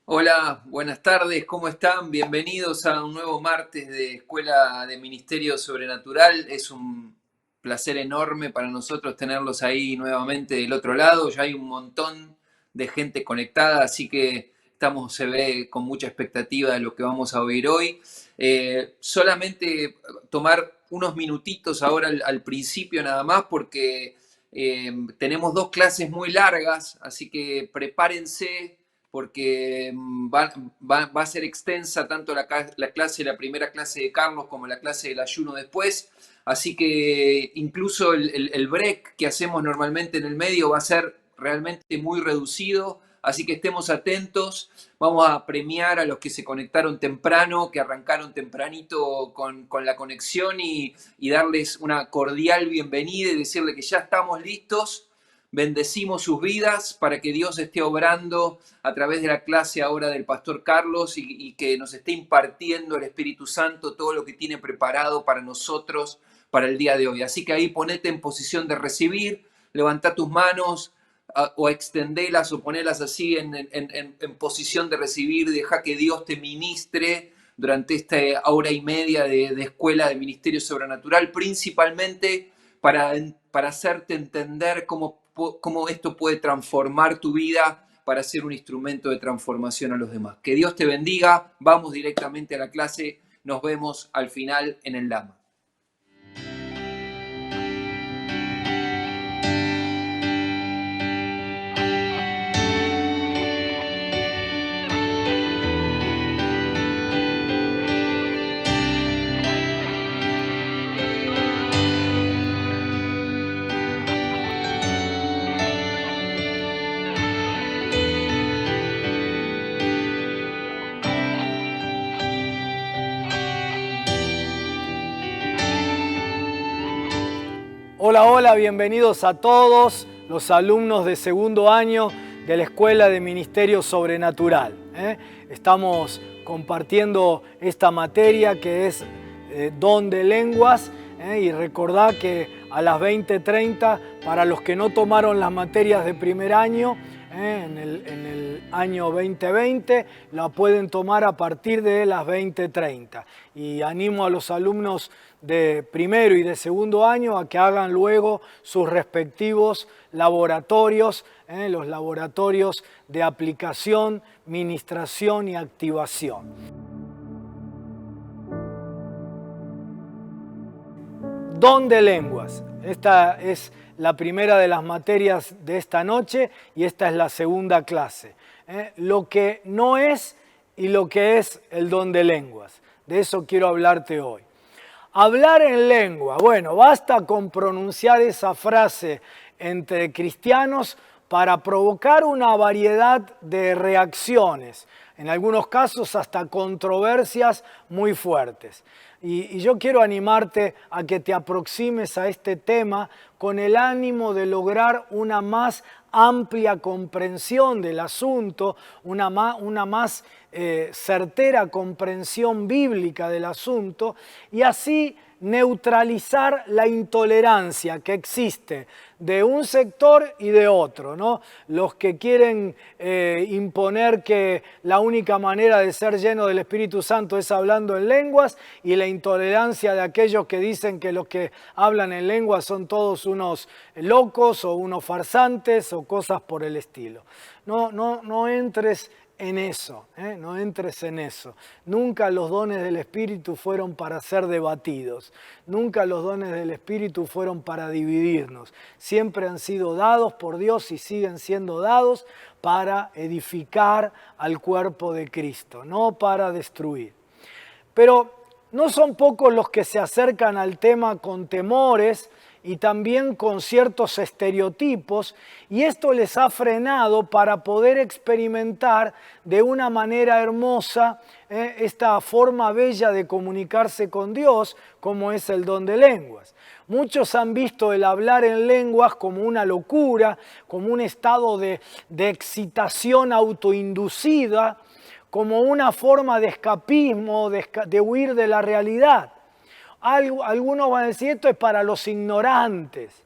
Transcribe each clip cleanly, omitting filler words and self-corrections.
Hola, buenas tardes, ¿cómo están? Bienvenidos a un nuevo martes de Escuela de Ministerio Sobrenatural. Es un placer enorme para nosotros tenerlos ahí nuevamente del otro lado. Ya hay un montón de gente conectada, así que se ve con mucha expectativa de lo que vamos a oír hoy. Solamente tomar unos minutitos ahora al principio nada más porque tenemos dos clases muy largas, así que prepárense porque va a ser extensa tanto la primera clase de Carlos como la clase del ayuno después. Así que incluso el break que hacemos normalmente en el medio va a ser realmente muy reducido. Así que estemos atentos. Vamos a premiar a los que se conectaron temprano, que arrancaron tempranito con la conexión y darles una cordial bienvenida y decirle que ya estamos listos. Bendecimos sus vidas para que Dios esté obrando a través de la clase ahora del pastor Carlos y que nos esté impartiendo el Espíritu Santo todo lo que tiene preparado para nosotros para el día de hoy. Así que ahí ponete en posición de recibir, levanta tus manos o extendelas o ponelas así en posición de recibir, deja que Dios te ministre durante esta hora y media de escuela de ministerio sobrenatural, principalmente para hacerte entender cómo esto puede transformar tu vida para ser un instrumento de transformación a los demás. Que Dios te bendiga, vamos directamente a la clase, nos vemos al final en el Lama. Hola, hola, bienvenidos a todos los alumnos de segundo año de la Escuela de Ministerio Sobrenatural. Estamos compartiendo esta materia que es don de lenguas y recordad que a las 20:30, para los que no tomaron las materias de primer año, en el año 2020, la pueden tomar a partir de las 20:30. Y animo a los alumnos de primero y de segundo año a que hagan luego sus respectivos laboratorios, los laboratorios de aplicación, ministración y activación. Don de lenguas. Esta es la primera de las materias de esta noche y esta es la segunda clase. Lo que no es y lo que es el don de lenguas. De eso quiero hablarte hoy. Hablar en lengua. Bueno, basta con pronunciar esa frase entre cristianos para provocar una variedad de reacciones, en algunos casos hasta controversias muy fuertes. Y yo quiero animarte a que te aproximes a este tema con el ánimo de lograr una más amplia comprensión del asunto, una más certera comprensión bíblica del asunto y así neutralizar la intolerancia que existe de un sector y de otro, ¿no? Los que quieren imponer que la única manera de ser lleno del Espíritu Santo es hablando en lenguas y la intolerancia de aquellos que dicen que los que hablan en lenguas son todos unos locos o unos farsantes o cosas por el estilo. No entres en eso, no entres en eso. Nunca los dones del Espíritu fueron para ser debatidos. Nunca los dones del Espíritu fueron para dividirnos. Siempre han sido dados por Dios y siguen siendo dados para edificar al cuerpo de Cristo, no para destruir. Pero no son pocos los que se acercan al tema con temores y también con ciertos estereotipos, y esto les ha frenado para poder experimentar de una manera hermosa esta forma bella de comunicarse con Dios, como es el don de lenguas. Muchos han visto el hablar en lenguas como una locura, como un estado de excitación autoinducida, como una forma de escapismo, de huir de la realidad. Algunos van a decir, esto es para los ignorantes.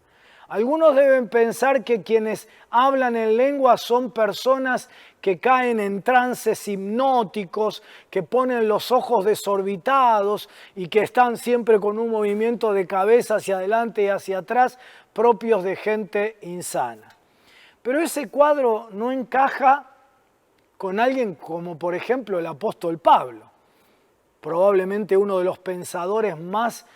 Algunos deben pensar que quienes hablan en lengua son personas que caen en trances hipnóticos, que ponen los ojos desorbitados y que están siempre con un movimiento de cabeza hacia adelante y hacia atrás, propios de gente insana. Pero ese cuadro no encaja con alguien como, por ejemplo, el apóstol Pablo, probablemente uno de los pensadores más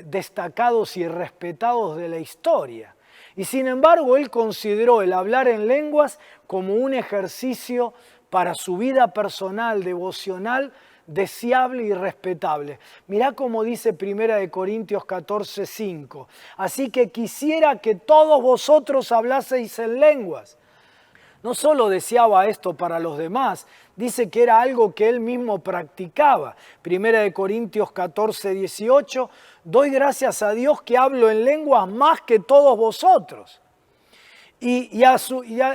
destacados y respetados de la historia. Y sin embargo, él consideró el hablar en lenguas como un ejercicio para su vida personal, devocional, deseable y respetable. Mirá cómo dice 1 Corintios 14:5. Así que quisiera que todos vosotros hablaseis en lenguas. No solo deseaba esto para los demás, dice que era algo que él mismo practicaba. 1 Corintios 14:18, doy gracias a Dios que hablo en lenguas más que todos vosotros.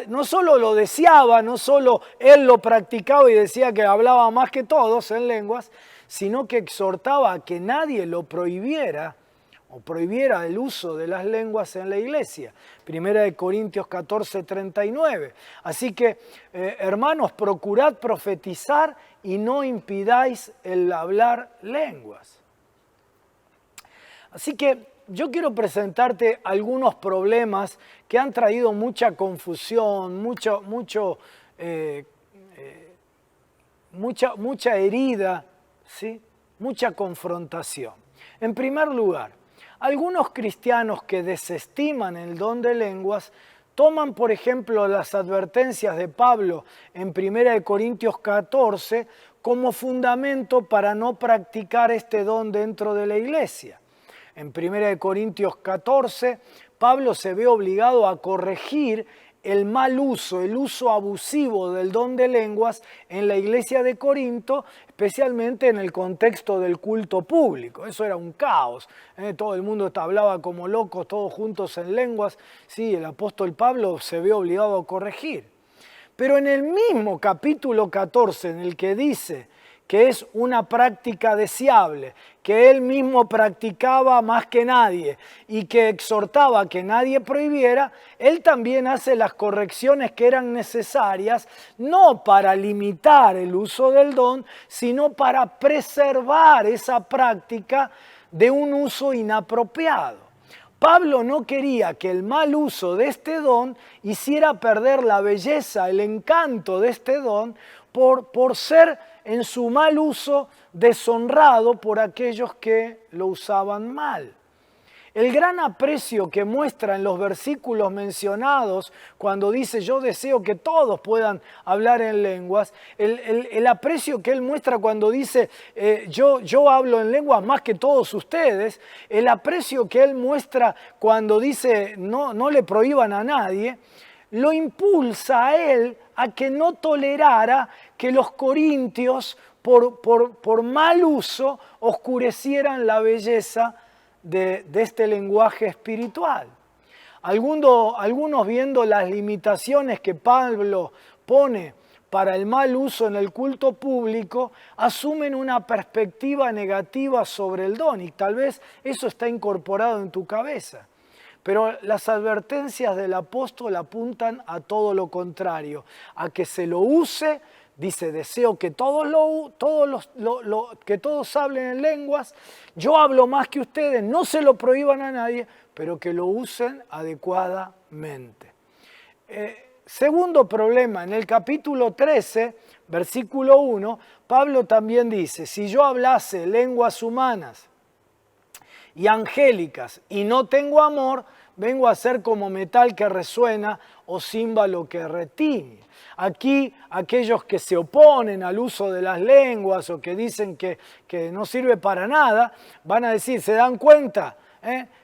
No solo lo deseaba, no solo él lo practicaba y decía que hablaba más que todos en lenguas, sino que exhortaba a que nadie lo prohibiera o prohibiera el uso de las lenguas en la iglesia. 1 Corintios 14:39. Así que, hermanos, procurad profetizar y no impidáis el hablar lenguas. Así que yo quiero presentarte algunos problemas que han traído mucha confusión, mucha herida, ¿sí? Mucha confrontación. En primer lugar, algunos cristianos que desestiman el don de lenguas toman, por ejemplo, las advertencias de Pablo en 1 Corintios 14 como fundamento para no practicar este don dentro de la iglesia. En 1 Corintios 14, Pablo se ve obligado a corregir el mal uso, el uso abusivo del don de lenguas en la iglesia de Corinto, especialmente en el contexto del culto público. Eso era un caos. Todo el mundo hablaba como locos, todos juntos en lenguas. Sí, el apóstol Pablo se ve obligado a corregir. Pero en el mismo capítulo 14, en el que dice que es una práctica deseable, que él mismo practicaba más que nadie y que exhortaba a que nadie prohibiera, él también hace las correcciones que eran necesarias, no para limitar el uso del don, sino para preservar esa práctica de un uso inapropiado. Pablo no quería que el mal uso de este don hiciera perder la belleza, el encanto de este don por ser en su mal uso deshonrado por aquellos que lo usaban mal. El gran aprecio que muestra en los versículos mencionados cuando dice yo deseo que todos puedan hablar en lenguas, el aprecio que él muestra cuando dice yo hablo en lenguas más que todos ustedes, el aprecio que él muestra cuando dice no le prohíban a nadie, lo impulsa a él a que no tolerara que los corintios por mal uso oscurecieran la belleza de este lenguaje espiritual. Algunos viendo las limitaciones que Pablo pone para el mal uso en el culto público, asumen una perspectiva negativa sobre el don y tal vez eso está incorporado en tu cabeza. Pero las advertencias del apóstol apuntan a todo lo contrario, a que se lo use. Dice, deseo que que todos hablen en lenguas, yo hablo más que ustedes, no se lo prohíban a nadie, pero que lo usen adecuadamente. Segundo problema, en el capítulo 13, versículo 1, Pablo también dice, si yo hablase lenguas humanas y angélicas y no tengo amor, vengo a ser como metal que resuena o címbalo que retiñe. Aquí aquellos que se oponen al uso de las lenguas o que dicen que no sirve para nada, van a decir, ¿se dan cuenta?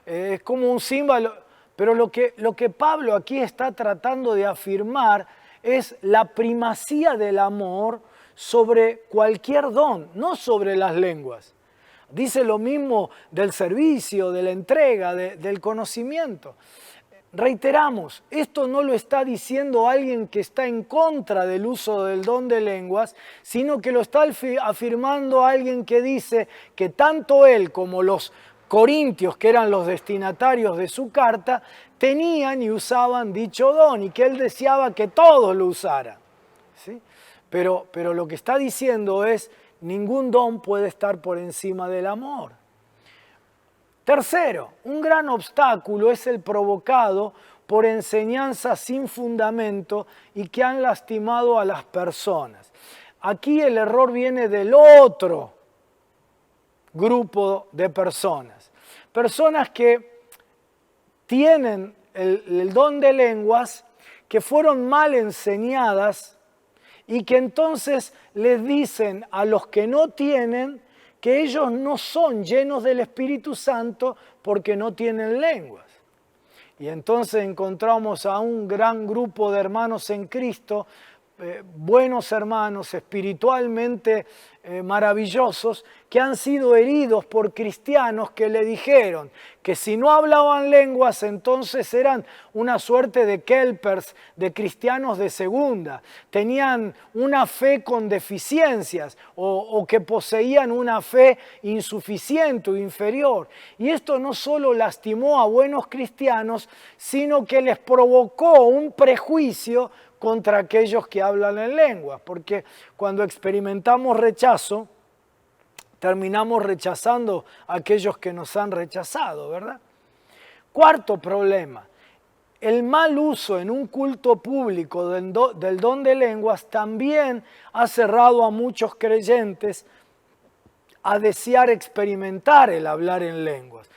Es como un címbalo. Pero lo que Pablo aquí está tratando de afirmar es la primacía del amor sobre cualquier don, no sobre las lenguas. Dice lo mismo del servicio, de la entrega, del conocimiento. Reiteramos, esto no lo está diciendo alguien que está en contra del uso del don de lenguas, sino que lo está afirmando alguien que dice que tanto él como los corintios, que eran los destinatarios de su carta, tenían y usaban dicho don y que él deseaba que todos lo usaran. ¿Sí? Pero lo que está diciendo es, ningún don puede estar por encima del amor. Tercero, un gran obstáculo es el provocado por enseñanzas sin fundamento y que han lastimado a las personas. Aquí el error viene del otro grupo de personas. Personas que tienen el don de lenguas, que fueron mal enseñadas y que entonces les dicen a los que no tienen que ellos no son llenos del Espíritu Santo porque no tienen lenguas. Y entonces encontramos a un gran grupo de hermanos en Cristo, buenos hermanos, espiritualmente maravillosos, que han sido heridos por cristianos que le dijeron que si no hablaban lenguas entonces eran una suerte de kelpers, de cristianos de segunda, tenían una fe con deficiencias o que poseían una fe insuficiente o inferior. Y esto no solo lastimó a buenos cristianos, sino que les provocó un prejuicio contra aquellos que hablan en lenguas, porque cuando experimentamos rechazo, terminamos rechazando a aquellos que nos han rechazado, ¿verdad? Cuarto problema, el mal uso en un culto público del don de lenguas también ha cerrado a muchos creyentes a desear experimentar el hablar en lenguas.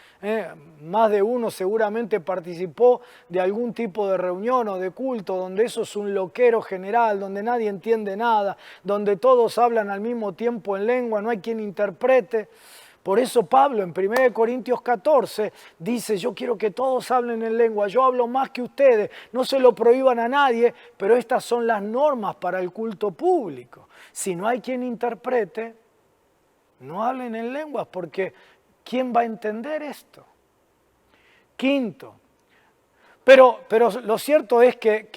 Más de uno seguramente participó de algún tipo de reunión o de culto donde eso es un loquero general, donde nadie entiende nada, donde todos hablan al mismo tiempo en lengua, no hay quien interprete. Por eso Pablo en 1 Corintios 14 dice, yo quiero que todos hablen en lengua, yo hablo más que ustedes, no se lo prohíban a nadie, pero estas son las normas para el culto público. Si no hay quien interprete, no hablen en lenguas porque ¿quién va a entender esto? Quinto, pero lo cierto es que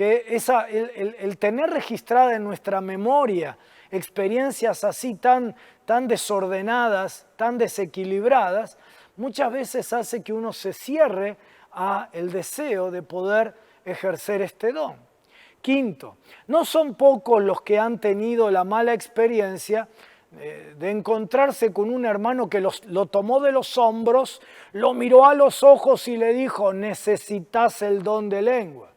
el tener registrada en nuestra memoria experiencias así tan desordenadas, tan desequilibradas, muchas veces hace que uno se cierre a el deseo de poder ejercer este don. Quinto, no son pocos los que han tenido la mala experiencia de encontrarse con un hermano que lo tomó de los hombros, lo miró a los ojos y le dijo, necesitas el don de lengua.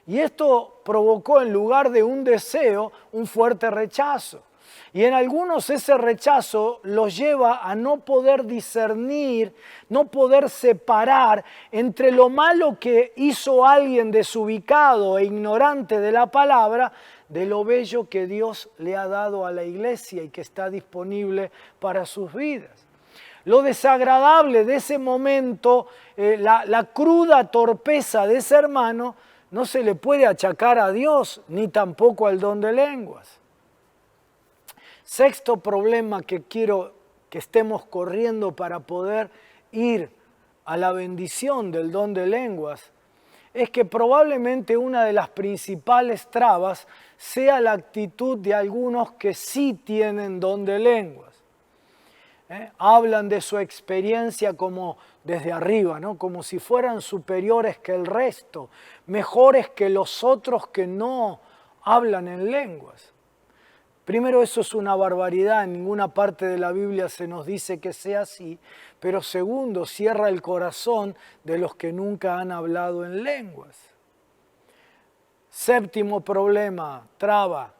Y esto provocó en lugar de un deseo, un fuerte rechazo. Y en algunos ese rechazo los lleva a no poder discernir, no poder separar entre lo malo que hizo alguien desubicado e ignorante de la palabra, de lo bello que Dios le ha dado a la iglesia y que está disponible para sus vidas. Lo desagradable de ese momento, la cruda torpeza de ese hermano, no se le puede achacar a Dios ni tampoco al don de lenguas. Sexto problema que quiero que estemos corriendo para poder ir a la bendición del don de lenguas es que probablemente una de las principales trabas sea la actitud de algunos que sí tienen don de lenguas. Hablan de su experiencia como desde arriba, ¿no? Como si fueran superiores que el resto, mejores que los otros que no hablan en lenguas. Primero, eso es una barbaridad, en ninguna parte de la Biblia se nos dice que sea así, pero segundo, cierra el corazón de los que nunca han hablado en lenguas. Séptimo problema, traba.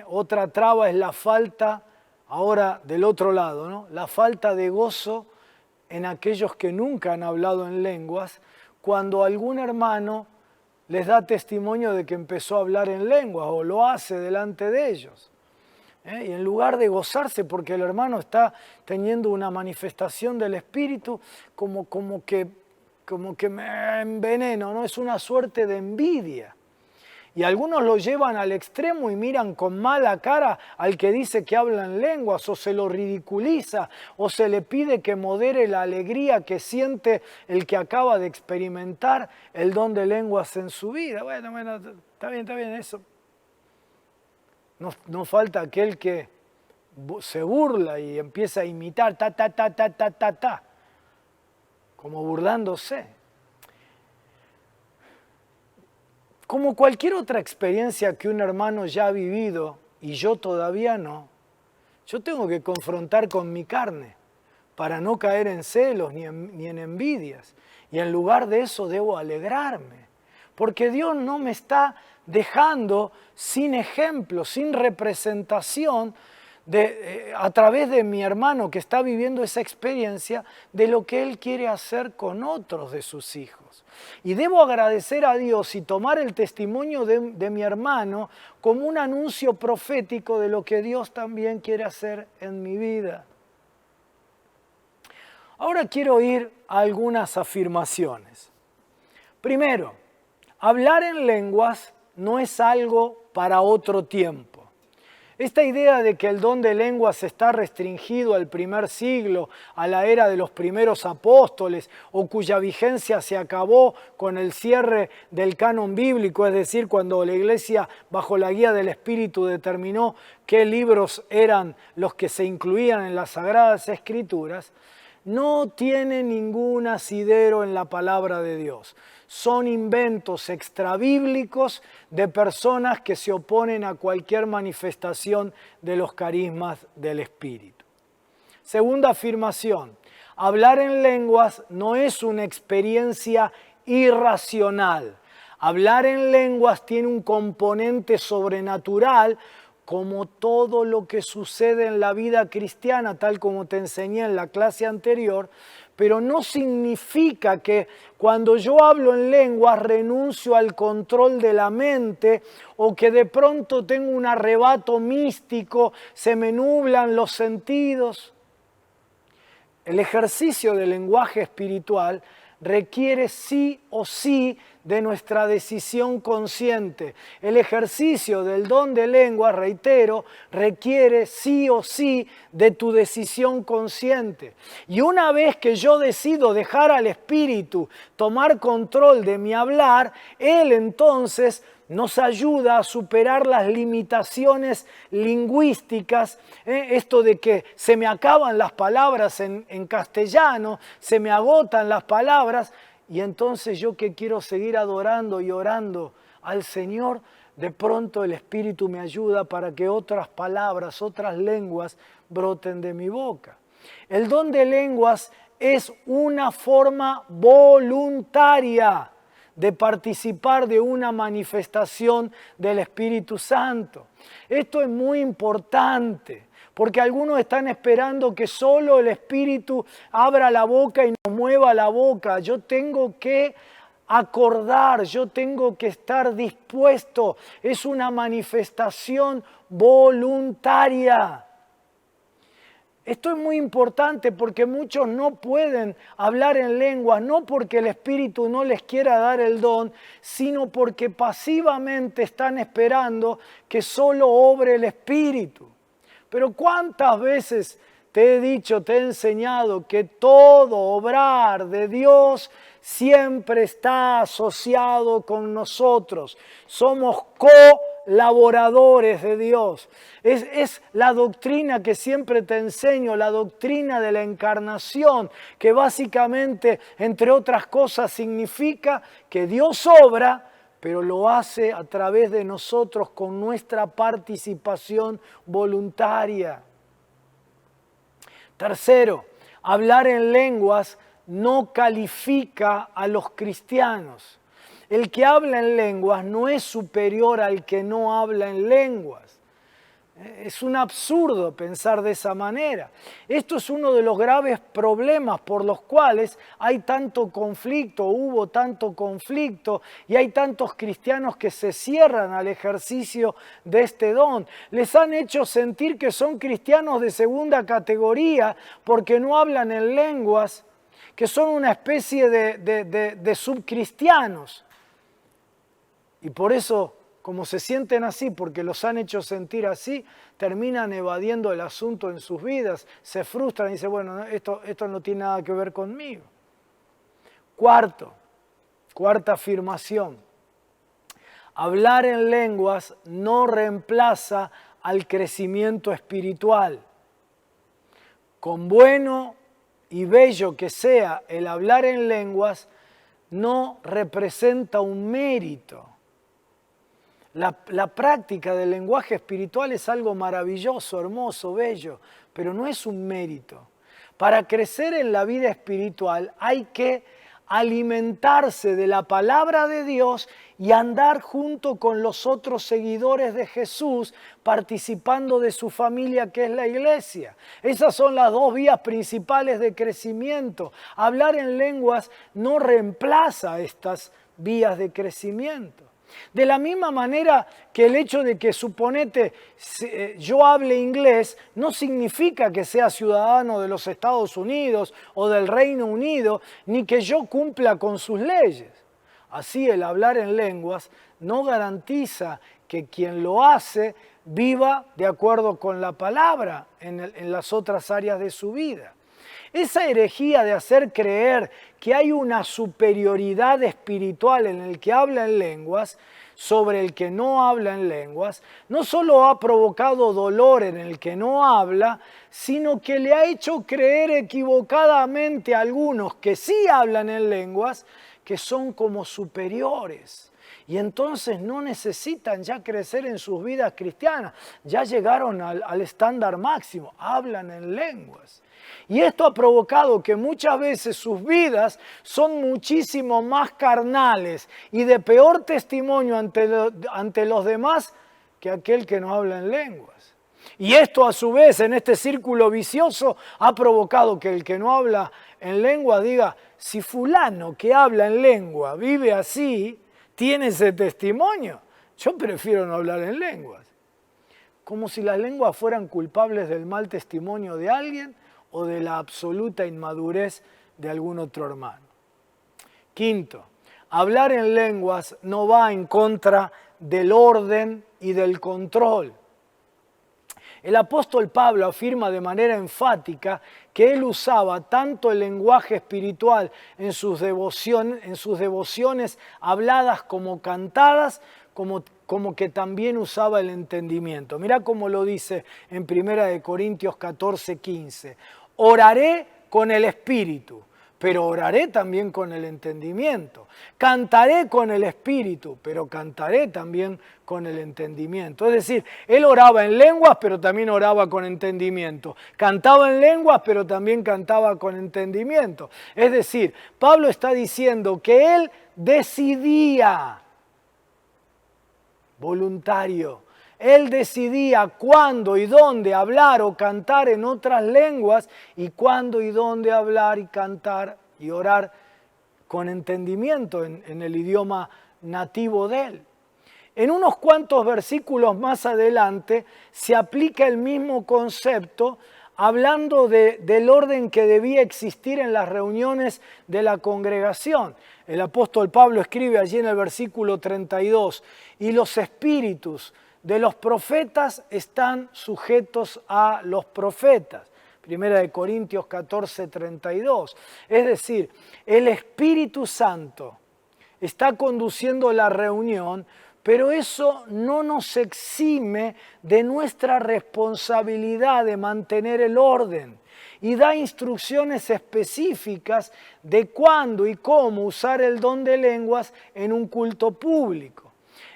Otra traba es la falta, ahora del otro lado, ¿no? La falta de gozo en aquellos que nunca han hablado en lenguas, cuando algún hermano les da testimonio de que empezó a hablar en lenguas o lo hace delante de ellos. Y en lugar de gozarse porque el hermano está teniendo una manifestación del Espíritu, como que me enveneno, ¿no? Es una suerte de envidia. Y algunos lo llevan al extremo y miran con mala cara al que dice que habla en lenguas, o se lo ridiculiza, o se le pide que modere la alegría que siente el que acaba de experimentar el don de lenguas en su vida. Bueno, está bien eso. No falta aquel que se burla y empieza a imitar, como burlándose. como cualquier otra experiencia que un hermano ya ha vivido y yo todavía no, yo tengo que confrontar con mi carne para no caer en celos ni en envidias. Y en lugar de eso debo alegrarme, porque Dios no me está dejando sin ejemplo, sin representación, a través de mi hermano que está viviendo esa experiencia de lo que Él quiere hacer con otros de sus hijos. Y debo agradecer a Dios y tomar el testimonio de mi hermano como un anuncio profético de lo que Dios también quiere hacer en mi vida. Ahora quiero ir a algunas afirmaciones. Primero, hablar en lenguas no es algo para otro tiempo. Esta idea de que el don de lenguas está restringido al primer siglo, a la era de los primeros apóstoles, o cuya vigencia se acabó con el cierre del canon bíblico, es decir, cuando la Iglesia, bajo la guía del Espíritu, determinó qué libros eran los que se incluían en las Sagradas Escrituras, no tiene ningún asidero en la palabra de Dios. Son inventos extrabíblicos de personas que se oponen a cualquier manifestación de los carismas del Espíritu. Segunda afirmación, hablar en lenguas no es una experiencia irracional. Hablar en lenguas tiene un componente sobrenatural, como todo lo que sucede en la vida cristiana, tal como te enseñé en la clase anterior, pero no significa que cuando yo hablo en lenguas renuncio al control de la mente o que de pronto tengo un arrebato místico, se me nublan los sentidos. El ejercicio del lenguaje espiritual requiere sí o sí de nuestra decisión consciente. El ejercicio del don de lengua, reitero, requiere sí o sí de tu decisión consciente. Y una vez que yo decido dejar al Espíritu tomar control de mi hablar, Él entonces nos ayuda a superar las limitaciones lingüísticas, esto de que se me acaban las palabras en castellano, se me agotan las palabras, y entonces yo que quiero seguir adorando y orando al Señor, de pronto el Espíritu me ayuda para que otras palabras, otras lenguas broten de mi boca. El don de lenguas es una forma voluntaria de participar de una manifestación del Espíritu Santo. Esto es muy importante, porque algunos están esperando que solo el Espíritu abra la boca y nos mueva la boca. Yo tengo que acordar, yo tengo que estar dispuesto. Es una manifestación voluntaria. Esto es muy importante porque muchos no pueden hablar en lenguas, no porque el Espíritu no les quiera dar el don, sino porque pasivamente están esperando que solo obre el Espíritu. Pero ¿cuántas veces te he dicho, te he enseñado que todo obrar de Dios siempre está asociado con nosotros? Somos colaboradores de Dios. Es la doctrina que siempre te enseño, la doctrina de la encarnación, que básicamente, entre otras cosas, significa que Dios obra, pero lo hace a través de nosotros con nuestra participación voluntaria. Tercero, hablar en lenguas no califica a los cristianos. El que habla en lenguas no es superior al que no habla en lenguas. Es un absurdo pensar de esa manera. Esto es uno de los graves problemas por los cuales hay tanto conflicto, hubo tanto conflicto y hay tantos cristianos que se cierran al ejercicio de este don. Les han hecho sentir que son cristianos de segunda categoría porque no hablan en lenguas, que son una especie de subcristianos. Y por eso, como se sienten así, porque los han hecho sentir así, terminan evadiendo el asunto en sus vidas, se frustran y dicen, bueno, esto no tiene nada que ver conmigo. Cuarta afirmación. Hablar en lenguas no reemplaza al crecimiento espiritual. Con bueno y bello que sea el hablar en lenguas, no representa un mérito. La práctica del lenguaje espiritual es algo maravilloso, hermoso, bello, pero no es un mérito. Para crecer en la vida espiritual hay que alimentarse de la palabra de Dios y andar junto con los otros seguidores de Jesús, participando de su familia que es la iglesia. Esas son las dos vías principales de crecimiento. Hablar en lenguas no reemplaza estas vías de crecimiento. De la misma manera que el hecho de que, suponete, yo hable inglés no significa que sea ciudadano de los Estados Unidos o del Reino Unido, ni que yo cumpla con sus leyes. Así, el hablar en lenguas no garantiza que quien lo hace viva de acuerdo con la palabra en las otras áreas de su vida. Esa herejía de hacer creer que hay una superioridad espiritual en el que habla en lenguas sobre el que no habla en lenguas, no solo ha provocado dolor en el que no habla, sino que le ha hecho creer equivocadamente a algunos que sí hablan en lenguas, que son como superiores. Y entonces no necesitan ya crecer en sus vidas cristianas, ya llegaron al estándar máximo, hablan en lenguas. Y esto ha provocado que muchas veces sus vidas son muchísimo más carnales y de peor testimonio ante los demás que aquel que no habla en lenguas. Y esto a su vez en este círculo vicioso ha provocado que el que no habla en lengua diga, si fulano que habla en lengua vive así, tiene ese testimonio, yo prefiero no hablar en lenguas. Como si las lenguas fueran culpables del mal testimonio de alguien o de la absoluta inmadurez de algún otro hermano. Quinto, hablar en lenguas no va en contra del orden y del control. El apóstol Pablo afirma de manera enfática que él usaba tanto el lenguaje espiritual en sus devociones habladas como cantadas, como que también usaba el entendimiento. Mirá cómo lo dice en 1 Corintios 14:15. Oraré con el espíritu, pero oraré también con el entendimiento. Cantaré con el espíritu, pero cantaré también con el entendimiento. Es decir, él oraba en lenguas, pero también oraba con entendimiento. Cantaba en lenguas, pero también cantaba con entendimiento. Es decir, Pablo está diciendo que él decidía, voluntario, él decidía cuándo y dónde hablar o cantar en otras lenguas y cuándo y dónde hablar y cantar y orar con entendimiento en el idioma nativo de él. En unos cuantos versículos más adelante se aplica el mismo concepto hablando del orden que debía existir en las reuniones de la congregación. El apóstol Pablo escribe allí en el versículo 32, y los espíritus de los profetas están sujetos a los profetas. 1 Corintios 14:32. Es decir, el Espíritu Santo está conduciendo la reunión, pero eso no nos exime de nuestra responsabilidad de mantener el orden y da instrucciones específicas de cuándo y cómo usar el don de lenguas en un culto público.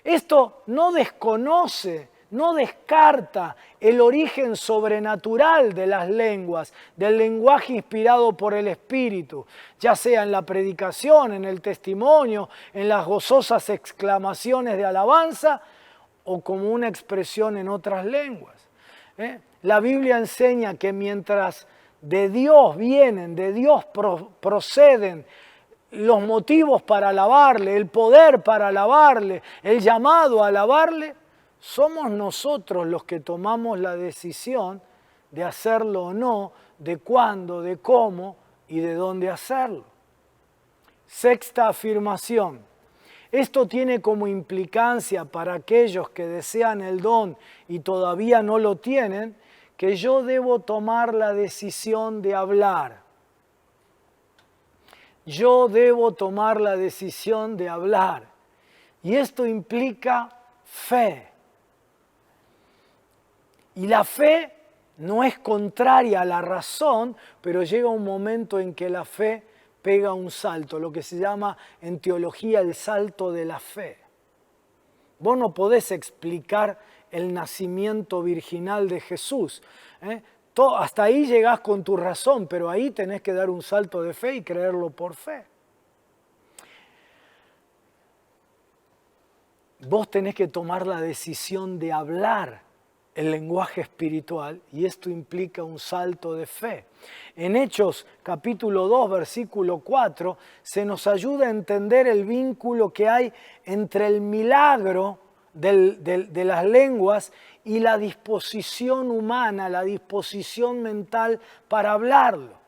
Esto no desconoce, no descarta el origen sobrenatural de las lenguas, del lenguaje inspirado por el Espíritu, ya sea en la predicación, en el testimonio, en las gozosas exclamaciones de alabanza o como una expresión en otras lenguas. La Biblia enseña que mientras de Dios vienen, de Dios proceden los motivos para alabarle, el poder para alabarle, el llamado a alabarle, somos nosotros los que tomamos la decisión de hacerlo o no, de cuándo, de cómo y de dónde hacerlo. Sexta afirmación. Esto tiene como implicancia para aquellos que desean el don y todavía no lo tienen, que yo debo tomar la decisión de hablar. Yo debo tomar la decisión de hablar. Y esto implica fe. Y la fe no es contraria a la razón, pero llega un momento en que la fe pega un salto, lo que se llama en teología el salto de la fe. Vos no podés explicar el nacimiento virginal de Jesús. Hasta ahí llegás con tu razón, pero ahí tenés que dar un salto de fe y creerlo por fe. Vos tenés que tomar la decisión de hablar el lenguaje espiritual y esto implica un salto de fe. En Hechos capítulo 2, versículo 4, se nos ayuda a entender el vínculo que hay entre el milagro de las lenguas y la disposición humana, la disposición mental para hablarlo.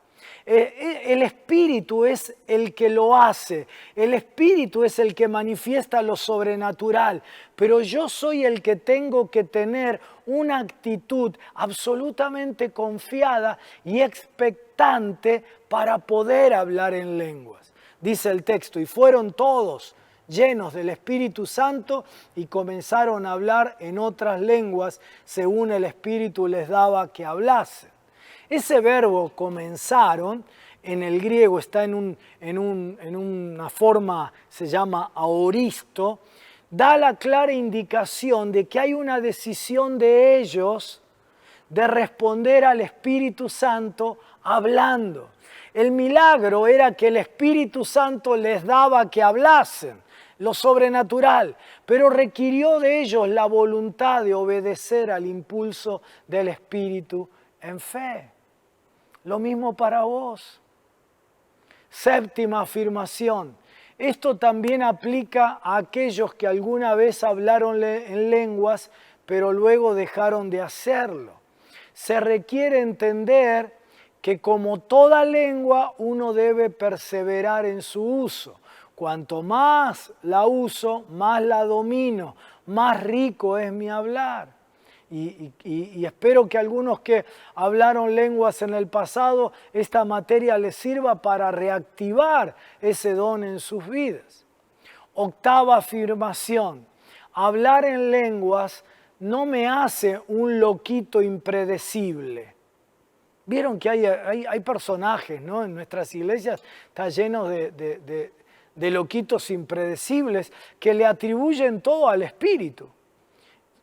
El Espíritu es el que lo hace, el Espíritu es el que manifiesta lo sobrenatural, pero yo soy el que tengo que tener una actitud absolutamente confiada y expectante para poder hablar en lenguas. Dice el texto, y fueron todos llenos del Espíritu Santo y comenzaron a hablar en otras lenguas según el Espíritu les daba que hablasen. Ese verbo comenzaron, en el griego está en una forma, se llama aoristo, da la clara indicación de que hay una decisión de ellos de responder al Espíritu Santo hablando. El milagro era que el Espíritu Santo les daba que hablasen, lo sobrenatural, pero requirió de ellos la voluntad de obedecer al impulso del Espíritu en fe. Lo mismo para vos. Séptima afirmación. Esto también aplica a aquellos que alguna vez hablaron en lenguas, pero luego dejaron de hacerlo. Se requiere entender que como toda lengua, uno debe perseverar en su uso. Cuanto más la uso, más la domino, más rico es mi hablar. Y espero que algunos que hablaron lenguas en el pasado, esta materia les sirva para reactivar ese don en sus vidas. Octava afirmación. Hablar en lenguas no me hace un loquito impredecible. Vieron que hay personajes, ¿no? En nuestras iglesias está lleno de loquitos impredecibles que le atribuyen todo al Espíritu.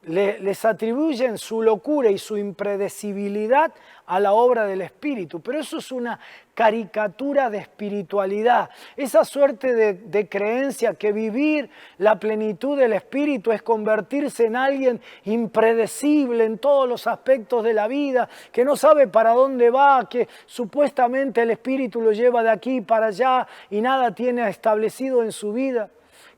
Les atribuyen su locura y su impredecibilidad a la obra del Espíritu. Pero eso es una caricatura de espiritualidad. Esa suerte de creencia que vivir la plenitud del Espíritu es convertirse en alguien impredecible en todos los aspectos de la vida, que no sabe para dónde va, que supuestamente el Espíritu lo lleva de aquí para allá y nada tiene establecido en su vida.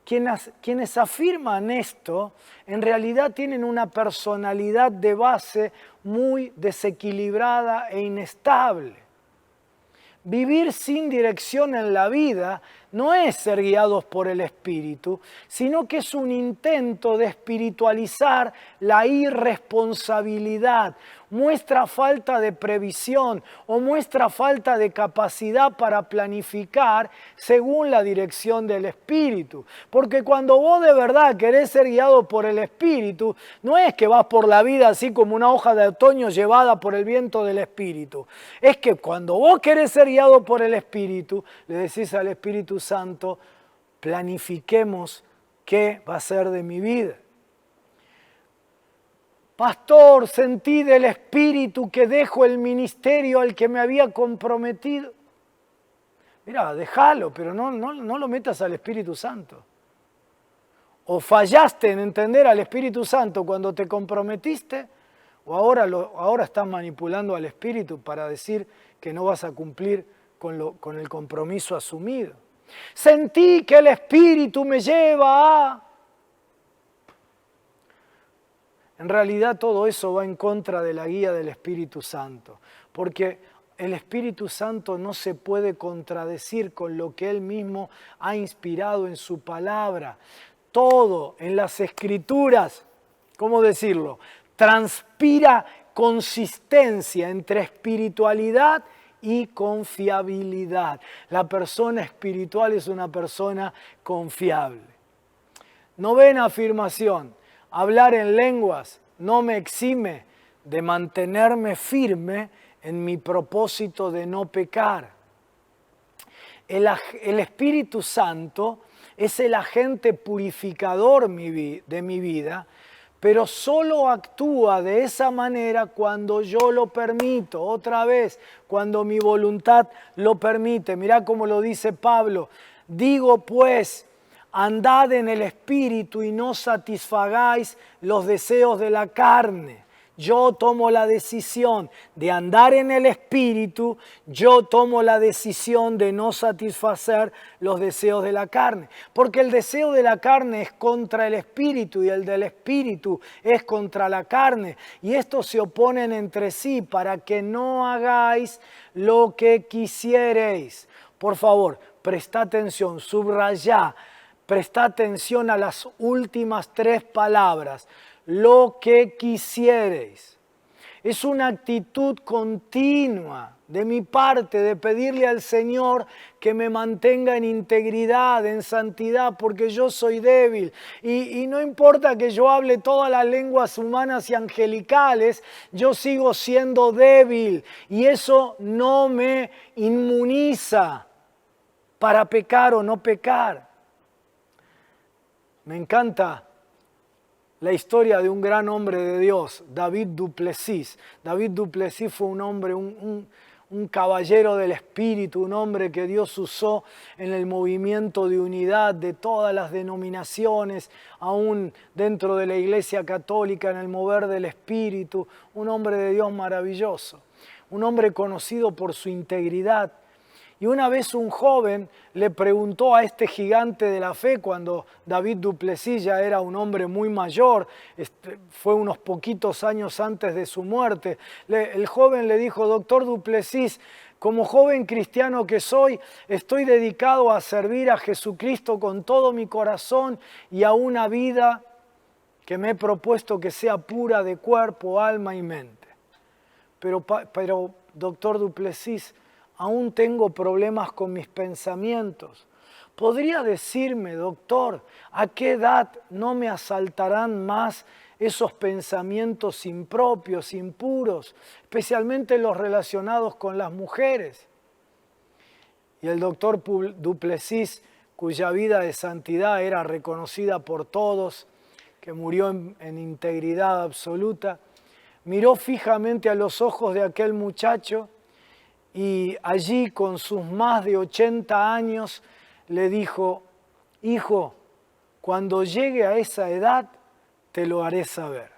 Quienes afirman esto, en realidad tienen una personalidad de base muy desequilibrada e inestable. Vivir sin dirección en la vida no es ser guiados por el Espíritu, sino que es un intento de espiritualizar la irresponsabilidad, muestra falta de previsión o muestra falta de capacidad para planificar según la dirección del Espíritu. Porque cuando vos de verdad querés ser guiado por el Espíritu, no es que vas por la vida así como una hoja de otoño llevada por el viento del Espíritu. Es que cuando vos querés ser guiado por el Espíritu, le decís al Espíritu Santo, planifiquemos qué va a ser de mi vida. Pastor, sentí del Espíritu que dejo el ministerio al que me había comprometido. Mira, déjalo, pero no lo metas al Espíritu Santo. O fallaste en entender al Espíritu Santo cuando te comprometiste, o ahora estás manipulando al Espíritu para decir que no vas a cumplir con el compromiso asumido. Sentí que el Espíritu me lleva a... En realidad todo eso va en contra de la guía del Espíritu Santo, porque el Espíritu Santo no se puede contradecir con lo que Él mismo ha inspirado en su palabra. Todo en las Escrituras, ¿cómo decirlo?, transpira consistencia entre espiritualidad y confiabilidad. La persona espiritual es una persona confiable. Novena afirmación. Hablar en lenguas no me exime de mantenerme firme en mi propósito de no pecar. El Espíritu Santo es el agente purificador de mi vida, pero solo actúa de esa manera cuando yo lo permito, otra vez, cuando mi voluntad lo permite. Mirá cómo lo dice Pablo. Digo pues, andad en el Espíritu y no satisfagáis los deseos de la carne. Yo tomo la decisión de andar en el Espíritu, yo tomo la decisión de no satisfacer los deseos de la carne. Porque el deseo de la carne es contra el Espíritu y el del Espíritu es contra la carne. Y estos se oponen entre sí para que no hagáis lo que quisiereis. Por favor, presta atención, subrayá, presta atención a las últimas 3 palabras. Lo que quisiereis. Es una actitud continua de mi parte de pedirle al Señor que me mantenga en integridad, en santidad, porque yo soy débil. Y no importa que yo hable todas las lenguas humanas y angelicales, yo sigo siendo débil y eso no me inmuniza para pecar o no pecar. Me encanta la historia de un gran hombre de Dios, David du Plessis. David du Plessis fue un hombre, un caballero del Espíritu, un hombre que Dios usó en el movimiento de unidad de todas las denominaciones, aún dentro de la Iglesia Católica, en el mover del Espíritu. Un hombre de Dios maravilloso, un hombre conocido por su integridad. Y una vez un joven le preguntó a este gigante de la fe, cuando David du Plessis ya era un hombre muy mayor, fue unos poquitos años antes de su muerte, el joven le dijo: Doctor du Plessis, como joven cristiano que soy, estoy dedicado a servir a Jesucristo con todo mi corazón y a una vida que me he propuesto que sea pura de cuerpo, alma y mente. Pero Doctor du Plessis, aún tengo problemas con mis pensamientos. ¿Podría decirme, doctor, a qué edad no me asaltarán más esos pensamientos impropios, impuros, especialmente los relacionados con las mujeres? Y el doctor du Plessis, cuya vida de santidad era reconocida por todos, que murió en integridad absoluta, miró fijamente a los ojos de aquel muchacho y allí, con sus más de 80 años, le dijo: hijo, cuando llegue a esa edad, te lo haré saber.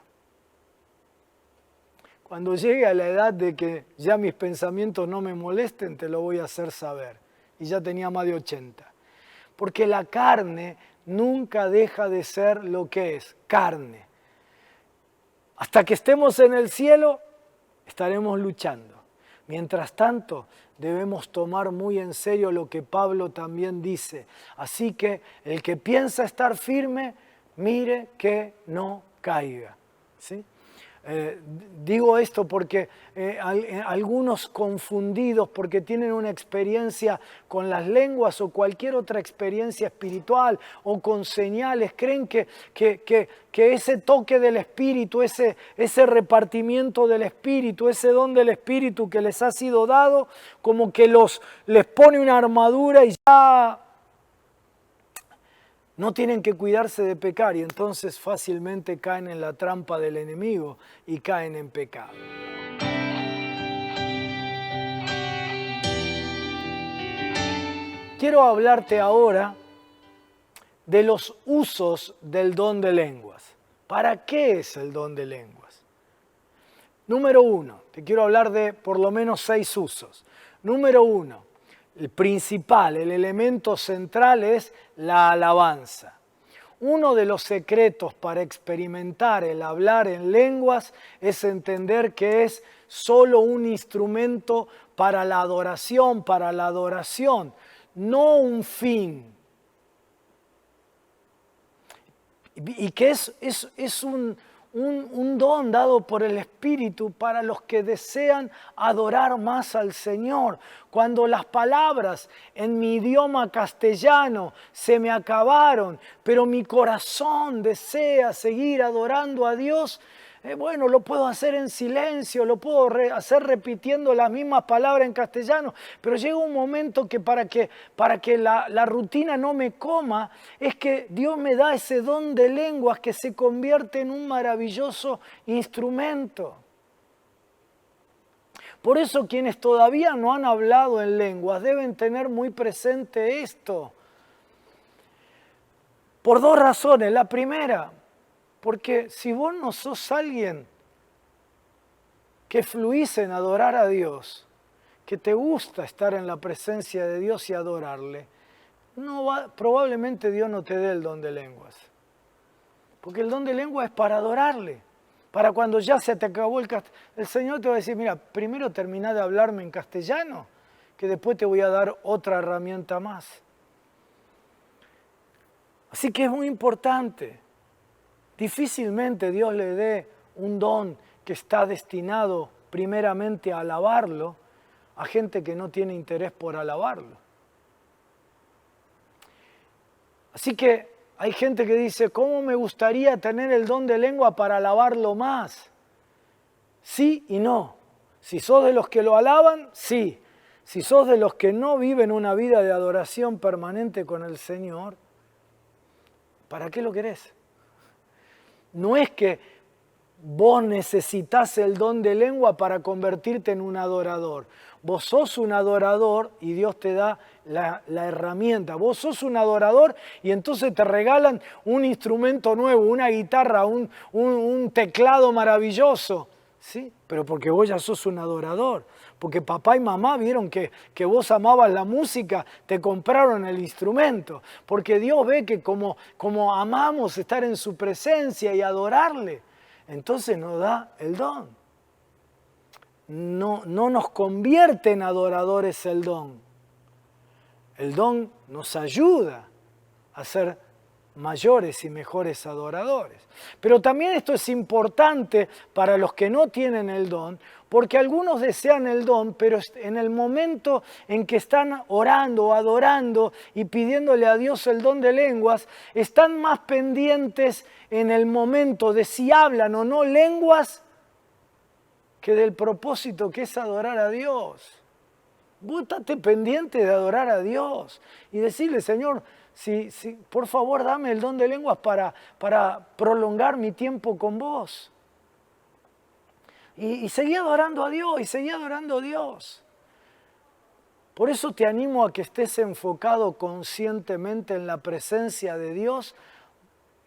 Cuando llegue a la edad de que ya mis pensamientos no me molesten, te lo voy a hacer saber. Y ya tenía más de 80. Porque la carne nunca deja de ser lo que es, carne. Hasta que estemos en el cielo, estaremos luchando. Mientras tanto, debemos tomar muy en serio lo que Pablo también dice. Así que el que piensa estar firme, mire que no caiga. ¿Sí? Digo esto porque algunos confundidos, porque tienen una experiencia con las lenguas o cualquier otra experiencia espiritual o con señales, creen que ese toque del Espíritu, ese repartimiento del Espíritu, ese don del Espíritu que les ha sido dado, como que les pone una armadura y ya no tienen que cuidarse de pecar, y entonces fácilmente caen en la trampa del enemigo y caen en pecado. Quiero hablarte ahora de los usos del don de lenguas. ¿Para qué es el don de lenguas? Número 1, te quiero hablar de por lo menos 6 usos. Número 1. El principal, el elemento central es la alabanza. Uno de los secretos para experimentar el hablar en lenguas es entender que es solo un instrumento para la adoración, no un fin. Y que es un don dado por el Espíritu para los que desean adorar más al Señor. Cuando las palabras en mi idioma castellano se me acabaron, pero mi corazón desea seguir adorando a Dios, Bueno, lo puedo hacer en silencio, lo puedo hacer repitiendo las mismas palabras en castellano, pero llega un momento que para que la rutina no me coma, es que Dios me da ese don de lenguas que se convierte en un maravilloso instrumento. Por eso quienes todavía no han hablado en lenguas deben tener muy presente esto. Por dos razones. La primera, porque si vos no sos alguien que fluís en adorar a Dios, que te gusta estar en la presencia de Dios y adorarle, probablemente Dios no te dé el don de lenguas. Porque el don de lenguas es para adorarle. Para cuando ya se te acabó el Señor te va a decir, mira, primero terminá de hablarme en castellano, que después te voy a dar otra herramienta más. Así que es muy importante. Difícilmente Dios le dé un don que está destinado primeramente a alabarlo a gente que no tiene interés por alabarlo. Así que hay gente que dice, ¿cómo me gustaría tener el don de lengua para alabarlo más? Sí y no. Si sos de los que lo alaban, sí. Si sos de los que no viven una vida de adoración permanente con el Señor, ¿para qué lo querés? No es que vos necesitas el don de lengua para convertirte en un adorador. Vos sos un adorador y Dios te da la herramienta. Vos sos un adorador y entonces te regalan un instrumento nuevo, una guitarra, un teclado maravilloso. ¿Sí? Pero porque vos ya sos un adorador. Porque papá y mamá vieron que vos amabas la música, te compraron el instrumento. Porque Dios ve que como amamos estar en su presencia y adorarle, entonces nos da el don. No nos convierte en adoradores el don. El don nos ayuda a ser mayores y mejores adoradores. Pero también esto es importante para los que no tienen el don, porque algunos desean el don, pero en el momento en que están orando, adorando y pidiéndole a Dios el don de lenguas, están más pendientes en el momento de si hablan o no lenguas que del propósito que es adorar a Dios. Vos estate pendiente de adorar a Dios y decirle, Señor, por favor dame el don de lenguas para prolongar mi tiempo con vos. Y seguí adorando a Dios, y seguí adorando a Dios. Por eso te animo a que estés enfocado conscientemente en la presencia de Dios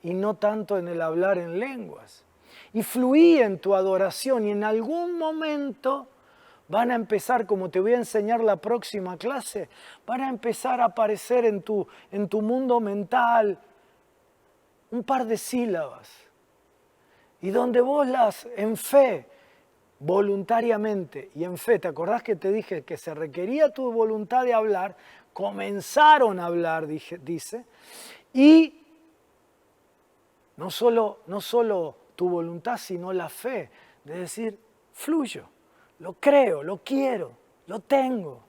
y no tanto en el hablar en lenguas. Y fluí en tu adoración y en algún momento van a empezar, como te voy a enseñar la próxima clase, van a empezar a aparecer en tu mundo mental un par de sílabas. Y donde vos las, en fe, voluntariamente y en fe, ¿te acordás que te dije que se requería tu voluntad de hablar? Comenzaron a hablar, dice, y no solo tu voluntad, sino la fe, de decir, fluyo, lo creo, lo quiero, lo tengo.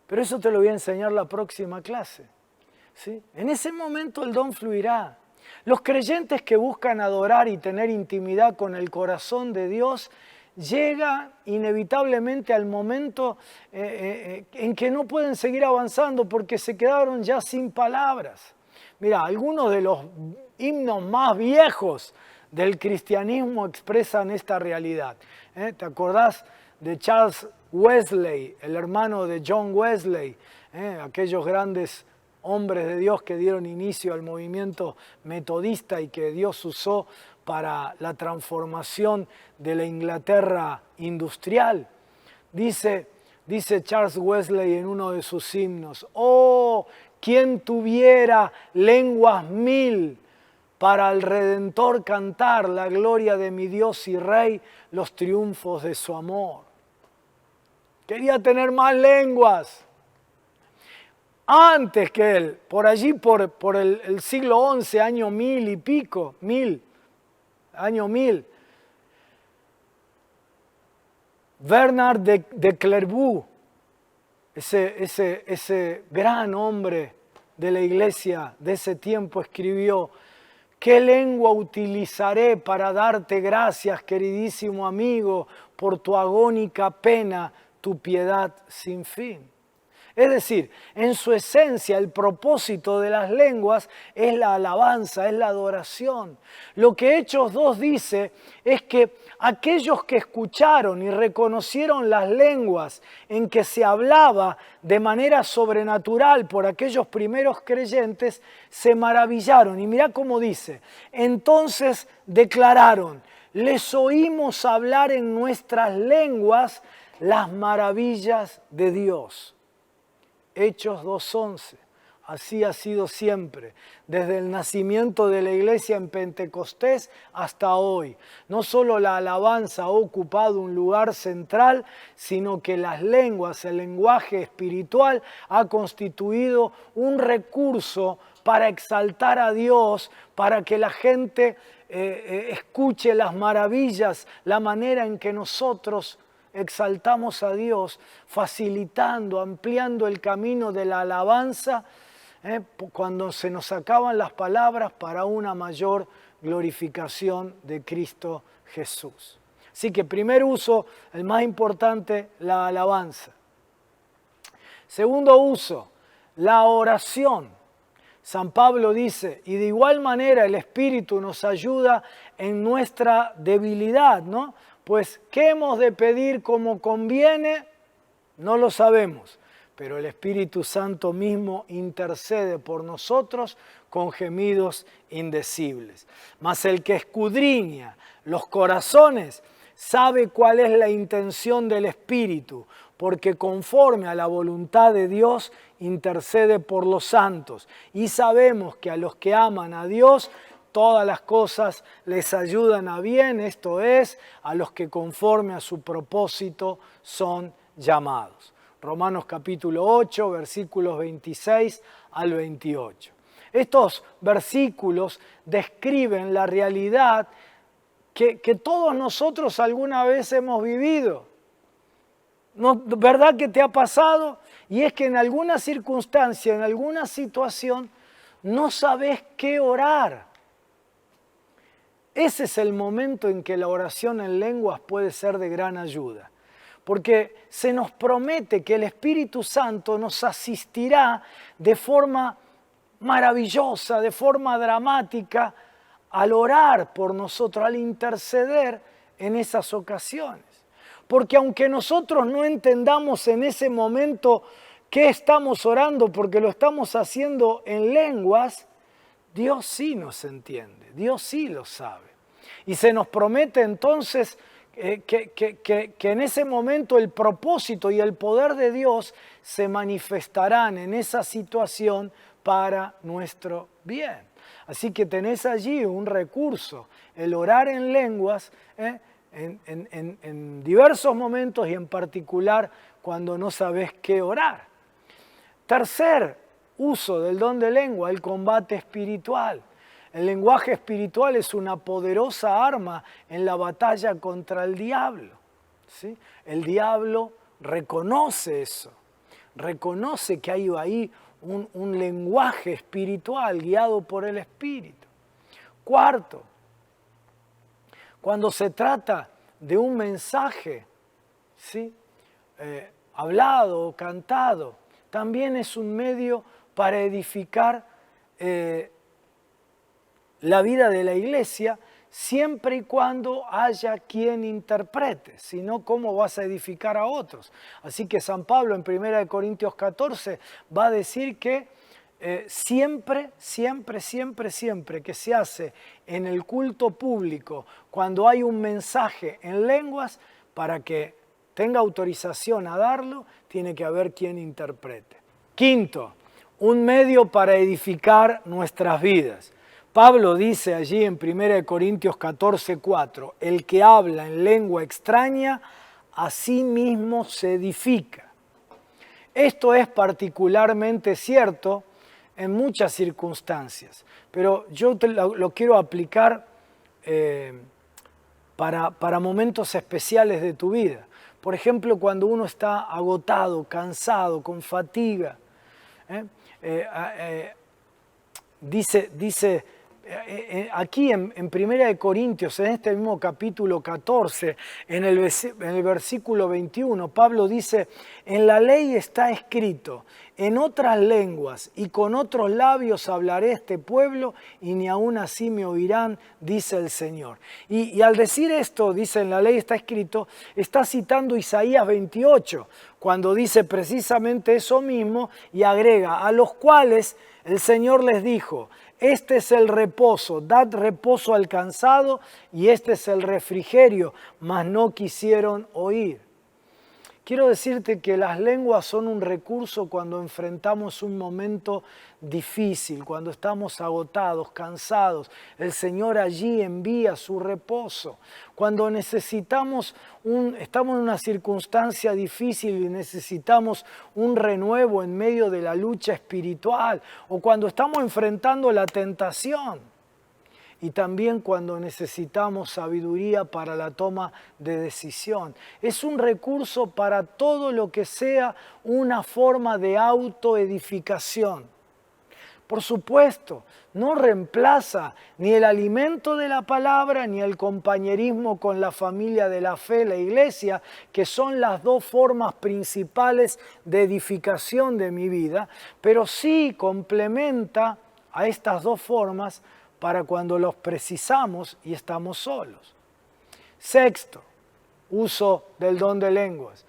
Pero eso te lo voy a enseñar la próxima clase, ¿sí? En ese momento el don fluirá. Los creyentes que buscan adorar y tener intimidad con el corazón de Dios llega inevitablemente al momento en que no pueden seguir avanzando porque se quedaron ya sin palabras. Mira, algunos de los himnos más viejos del cristianismo expresan esta realidad. ¿Te acordás de Charles Wesley, el hermano de John Wesley? Aquellos grandes hombres de Dios que dieron inicio al movimiento metodista y que Dios usó para la transformación de la Inglaterra industrial. Dice Charles Wesley en uno de sus himnos, «Oh, quien tuviera lenguas mil para al Redentor cantar la gloria de mi Dios y Rey, los triunfos de su amor». Quería tener más lenguas. Antes que él, por allí por el siglo XI, año 1000 y pico, año 1000, Bernard de Clairvaux, ese gran hombre de la iglesia de ese tiempo, escribió ¿Qué lengua utilizaré para darte gracias, queridísimo amigo, por tu agónica pena, tu piedad sin fin? Es decir, en su esencia, el propósito de las lenguas es la alabanza, es la adoración. Lo que Hechos 2 dice es que aquellos que escucharon y reconocieron las lenguas en que se hablaba de manera sobrenatural por aquellos primeros creyentes, se maravillaron. Y mirá cómo dice, entonces declararon, les oímos hablar en nuestras lenguas las maravillas de Dios. Hechos 2:11. Así ha sido siempre, desde el nacimiento de la iglesia en Pentecostés hasta hoy. No solo la alabanza ha ocupado un lugar central, sino que las lenguas, el lenguaje espiritual, ha constituido un recurso para exaltar a Dios, para que la gente escuche las maravillas, la manera en que nosotros exaltamos a Dios, facilitando, ampliando el camino de la alabanza, cuando se nos acaban las palabras para una mayor glorificación de Cristo Jesús. Así que primer uso, el más importante, la alabanza. Segundo uso, la oración. San Pablo dice, y de igual manera el Espíritu nos ayuda en nuestra debilidad, ¿no? Pues, ¿qué hemos de pedir como conviene? No lo sabemos, pero el Espíritu Santo mismo intercede por nosotros con gemidos indecibles. Mas el que escudriña los corazones sabe cuál es la intención del Espíritu, porque conforme a la voluntad de Dios intercede por los santos. Y sabemos que a los que aman a Dios, todas las cosas les ayudan a bien, esto es, a los que conforme a su propósito son llamados. Romanos capítulo 8, versículos 26 al 28. Estos versículos describen la realidad que todos nosotros alguna vez hemos vivido. ¿No, verdad que te ha pasado? Y es que en alguna circunstancia, en alguna situación, no sabes qué orar. Ese es el momento en que la oración en lenguas puede ser de gran ayuda, porque se nos promete que el Espíritu Santo nos asistirá de forma maravillosa, de forma dramática, al orar por nosotros, al interceder en esas ocasiones. Porque aunque nosotros no entendamos en ese momento qué estamos orando, porque lo estamos haciendo en lenguas, Dios sí nos entiende, Dios sí lo sabe. Y se nos promete entonces que en ese momento el propósito y el poder de Dios se manifestarán en esa situación para nuestro bien. Así que tenés allí un recurso, el orar en lenguas, en diversos momentos y en particular cuando no sabés qué orar. Tercer uso del don de lengua, el combate espiritual. El lenguaje espiritual es una poderosa arma en la batalla contra el diablo, ¿sí? El diablo reconoce eso, reconoce que hay ahí un lenguaje espiritual guiado por el Espíritu. Cuarto, cuando se trata de un mensaje, ¿sí? Hablado o cantado, también es un medio para edificar la vida de la iglesia, siempre y cuando haya quien interprete, si no, ¿cómo vas a edificar a otros? Así que San Pablo en 1 Corintios 14 va a decir que siempre que se hace en el culto público, cuando hay un mensaje en lenguas, para que tenga autorización a darlo, tiene que haber quien interprete. Quinto, un medio para edificar nuestras vidas. Pablo dice allí en 1 Corintios 14:4, el que habla en lengua extraña, a sí mismo se edifica. Esto es particularmente cierto en muchas circunstancias, pero yo lo quiero aplicar para momentos especiales de tu vida. Por ejemplo, cuando uno está agotado, cansado, con fatiga. Dice aquí en 1 Corintios, en este mismo capítulo 14, en el versículo 21, Pablo dice, en la ley está escrito, en otras lenguas y con otros labios hablaré este pueblo y ni aun así me oirán, dice el Señor. Y al decir esto, dice en la ley está escrito, está citando Isaías 28, cuando dice precisamente eso mismo y agrega, a los cuales el Señor les dijo, este es el reposo, dad reposo al cansado y este es el refrigerio, mas no quisieron oír. Quiero decirte que las lenguas son un recurso cuando enfrentamos un momento difícil, cuando estamos agotados, cansados. El Señor allí envía su reposo. Cuando estamos en una circunstancia difícil y necesitamos un renuevo en medio de la lucha espiritual, o cuando estamos enfrentando la tentación. Y también cuando necesitamos sabiduría para la toma de decisión. Es un recurso para todo lo que sea una forma de autoedificación. Por supuesto, no reemplaza ni el alimento de la palabra ni el compañerismo con la familia de la fe, la iglesia, que son las dos formas principales de edificación de mi vida, pero sí complementa a estas dos formas para cuando los precisamos y estamos solos. Sexto, uso del don de lenguas.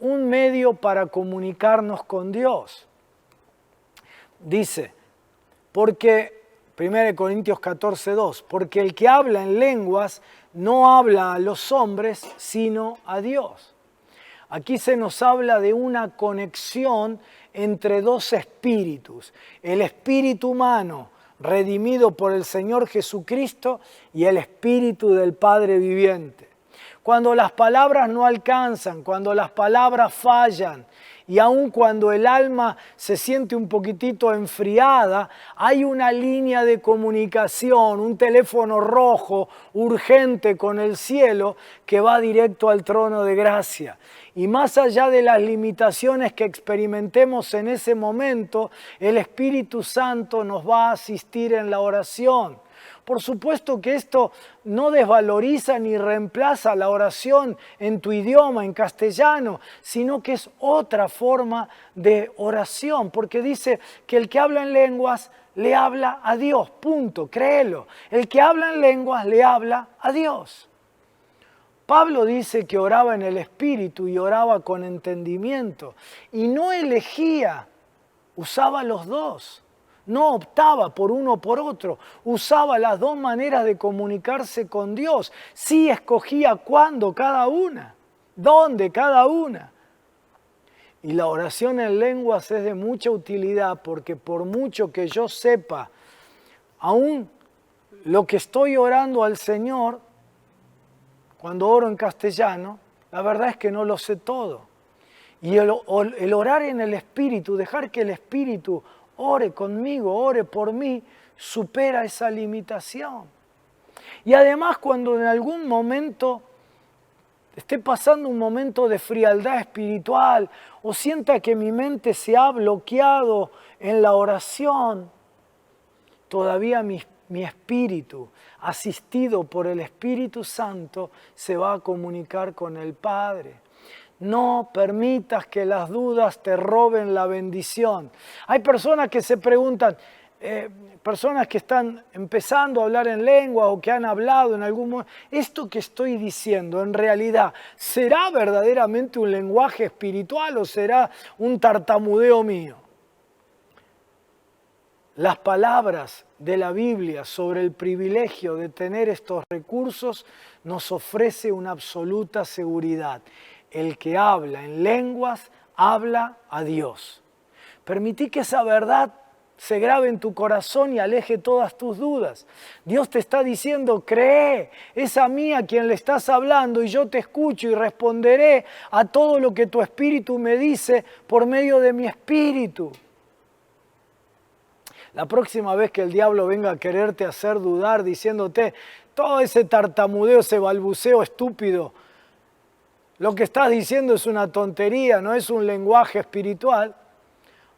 Un medio para comunicarnos con Dios. Dice, porque, 1 Corintios 14:2, porque el que habla en lenguas no habla a los hombres, sino a Dios. Aquí se nos habla de una conexión entre dos espíritus. El espíritu humano, redimido por el Señor Jesucristo, y el Espíritu del Padre viviente. Cuando las palabras no alcanzan, cuando las palabras fallan, y aun cuando el alma se siente un poquitito enfriada, hay una línea de comunicación, un teléfono rojo urgente con el cielo que va directo al trono de gracia. Y más allá de las limitaciones que experimentemos en ese momento, el Espíritu Santo nos va a asistir en la oración. Por supuesto que esto no desvaloriza ni reemplaza la oración en tu idioma, en castellano, sino que es otra forma de oración, porque dice que el que habla en lenguas le habla a Dios, punto, créelo. El que habla en lenguas le habla a Dios. Pablo dice que oraba en el Espíritu y oraba con entendimiento y no elegía, usaba los dos. No optaba por uno o por otro, usaba las dos maneras de comunicarse con Dios. Sí escogía cuándo cada una, dónde cada una. Y la oración en lenguas es de mucha utilidad porque por mucho que yo sepa, aún lo que estoy orando al Señor, cuando oro en castellano, la verdad es que no lo sé todo. Y el orar en el Espíritu, dejar que el Espíritu ore conmigo, ore por mí, supera esa limitación. Y además cuando en algún momento esté pasando un momento de frialdad espiritual o sienta que mi mente se ha bloqueado en la oración, todavía mi espíritu, asistido por el Espíritu Santo, se va a comunicar con el Padre. No permitas que las dudas te roben la bendición. Hay personas que se preguntan, personas que están empezando a hablar en lengua o que han hablado en algún momento, ¿esto que estoy diciendo en realidad será verdaderamente un lenguaje espiritual o será un tartamudeo mío? Las palabras de la Biblia sobre el privilegio de tener estos recursos nos ofrece una absoluta seguridad. El que habla en lenguas, habla a Dios. Permití que esa verdad se grabe en tu corazón y aleje todas tus dudas. Dios te está diciendo, cree, es a mí a quien le estás hablando y yo te escucho y responderé a todo lo que tu espíritu me dice por medio de mi espíritu. La próxima vez que el diablo venga a quererte hacer dudar diciéndote todo ese tartamudeo, ese balbuceo estúpido, lo que estás diciendo es una tontería, no es un lenguaje espiritual,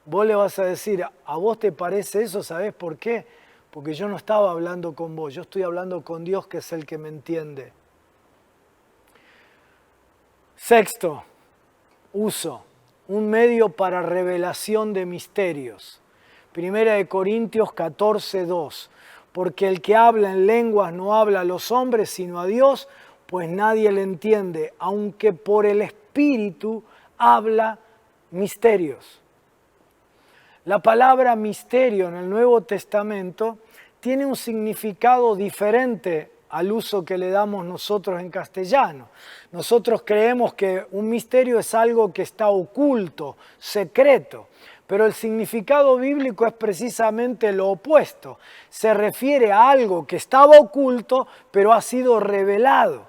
vos le vas a decir, ¿a vos te parece eso? ¿Sabés por qué? porque yo no estaba hablando con vos, yo estoy hablando con Dios, que es el que me entiende. Sexto, uso, un medio para revelación de misterios. Primera de Corintios 14, 2. Porque el que habla en lenguas no habla a los hombres, sino a Dios, pues nadie le entiende, aunque por el Espíritu habla misterios. La palabra misterio en el Nuevo Testamento tiene un significado diferente al uso que le damos nosotros en castellano. Nosotros creemos que un misterio es algo que está oculto, secreto, pero el significado bíblico es precisamente lo opuesto. Se refiere a algo que estaba oculto, pero ha sido revelado.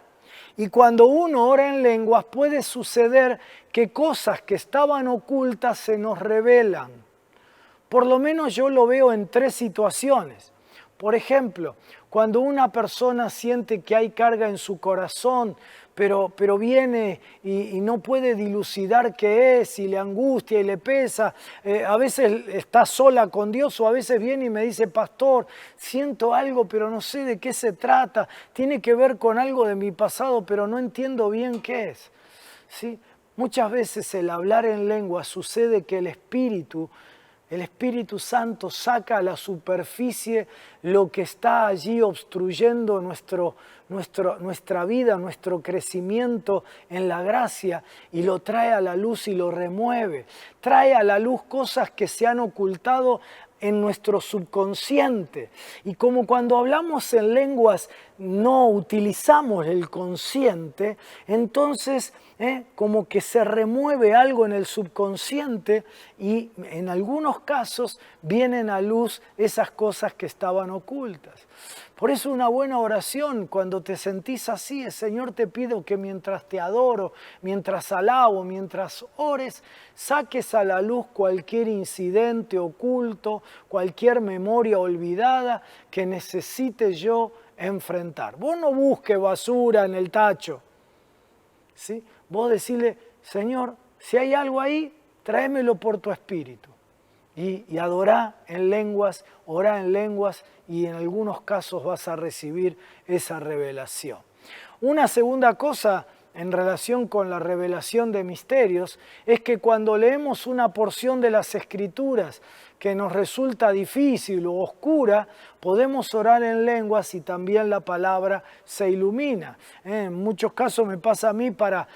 Y cuando uno ora en lenguas puede suceder que cosas que estaban ocultas se nos revelan. Por lo menos yo lo veo en 3 situaciones. Por ejemplo, cuando una persona siente que hay carga en su corazón, pero viene y no puede dilucidar qué es, y le angustia y le pesa, a veces está sola con Dios, o a veces viene y me dice: pastor, siento algo, pero no sé de qué se trata, tiene que ver con algo de mi pasado, pero no entiendo bien qué es. ¿Sí? Muchas veces el hablar en lengua sucede que el Espíritu Santo saca a la superficie lo que está allí obstruyendo nuestra vida, nuestro crecimiento en la gracia, y lo trae a la luz y lo remueve. Trae a la luz cosas que se han ocultado en nuestro subconsciente. Y como cuando hablamos en lenguas no utilizamos el consciente, entonces como que se remueve algo en el subconsciente y en algunos casos vienen a luz esas cosas que estaban ocultas. Por eso una buena oración cuando te sentís así es: Señor, te pido que mientras te adoro, mientras alabo, mientras ores, saques a la luz cualquier incidente oculto, cualquier memoria olvidada que necesite yo enfrentar. Vos no busques basura en el tacho, ¿sí? Vos decirle: Señor, si hay algo ahí, tráemelo por tu Espíritu. Y adorá en lenguas, orá en lenguas, y en algunos casos vas a recibir esa revelación. Una segunda cosa en relación con la revelación de misterios es que cuando leemos una porción de las Escrituras que nos resulta difícil o oscura, podemos orar en lenguas y también la palabra se ilumina. En muchos casos me pasa a mí para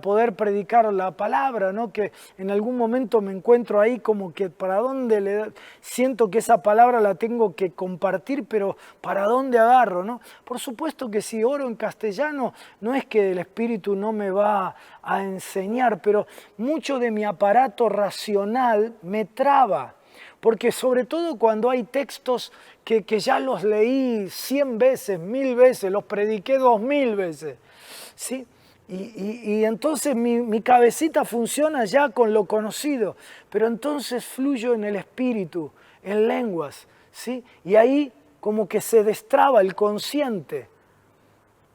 poder predicar la palabra, ¿no? Que en algún momento me encuentro ahí como que para dónde siento que esa palabra la tengo que compartir, pero ¿para dónde agarro, no? Por supuesto que si oro en castellano no es que el Espíritu no me va a enseñar, pero mucho de mi aparato racional me traba. Porque sobre todo cuando hay textos que ya los leí 100 veces, 1000 veces, los prediqué 2000 veces, ¿sí? Y entonces mi cabecita funciona ya con lo conocido, pero entonces fluyo en el Espíritu, en lenguas, ¿sí? Y ahí como que se destraba el consciente,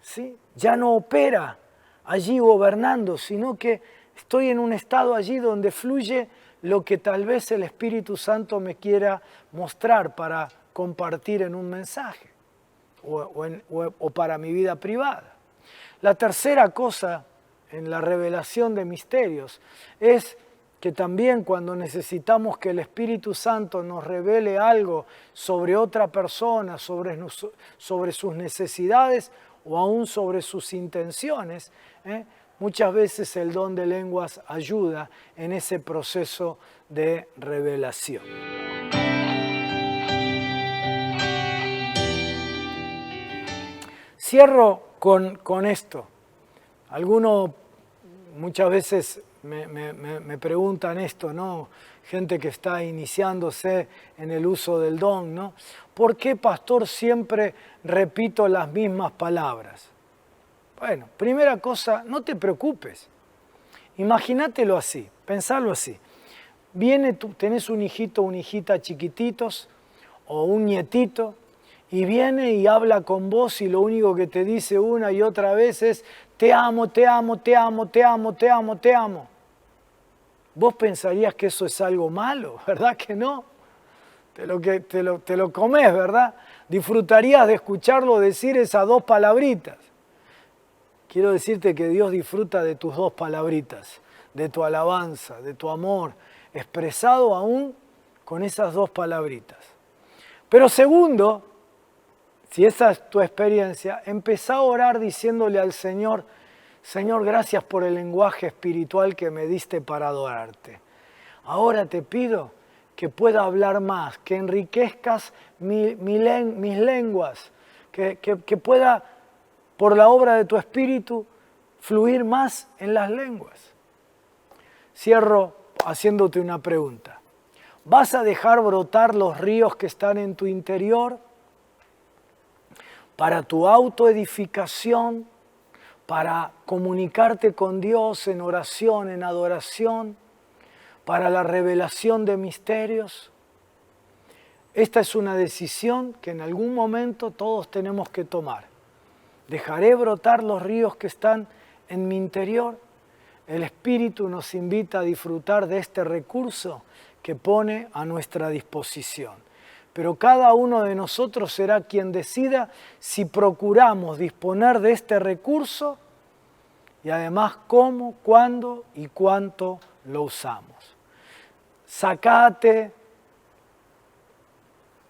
¿sí? Ya no opera allí gobernando, sino que estoy en un estado allí donde fluye lo que tal vez el Espíritu Santo me quiera mostrar para compartir en un mensaje o para mi vida privada. La tercera cosa en la revelación de misterios es que también cuando necesitamos que el Espíritu Santo nos revele algo sobre otra persona, sobre sus necesidades o aún sobre sus intenciones, muchas veces el don de lenguas ayuda en ese proceso de revelación. Cierro con esto. Algunos muchas veces me preguntan esto, ¿no? Gente que está iniciándose en el uso del don, ¿no? ¿Por qué, pastor, siempre repito las mismas palabras? Bueno, primera cosa, no te preocupes. Imagínatelo así, pensalo así. Tenés un hijito o una hijita chiquititos o un nietito y viene y habla con vos y lo único que te dice una y otra vez es: te amo, te amo, te amo, te amo, te amo, te amo. Vos pensarías que eso es algo malo, ¿verdad que no? te lo comes, ¿verdad? Disfrutarías de escucharlo decir esas dos palabritas. Quiero decirte que Dios disfruta de tus dos palabritas, de tu alabanza, de tu amor, expresado aún con esas dos palabritas. Pero segundo, si esa es tu experiencia, empezá a orar diciéndole al Señor, Señor, gracias por el lenguaje espiritual que me diste para adorarte. Ahora te pido que pueda hablar más, que enriquezcas mis lenguas, que pueda, por la obra de tu Espíritu, fluir más en las lenguas. Cierro haciéndote una pregunta. ¿Vas a dejar brotar los ríos que están en tu interior para tu autoedificación, para comunicarte con Dios en oración, en adoración, para la revelación de misterios? Esta es una decisión que en algún momento todos tenemos que tomar. ¿Dejaré brotar los ríos que están en mi interior? El Espíritu nos invita a disfrutar de este recurso que pone a nuestra disposición. Pero cada uno de nosotros será quien decida si procuramos disponer de este recurso y además cómo, cuándo y cuánto lo usamos. Sacate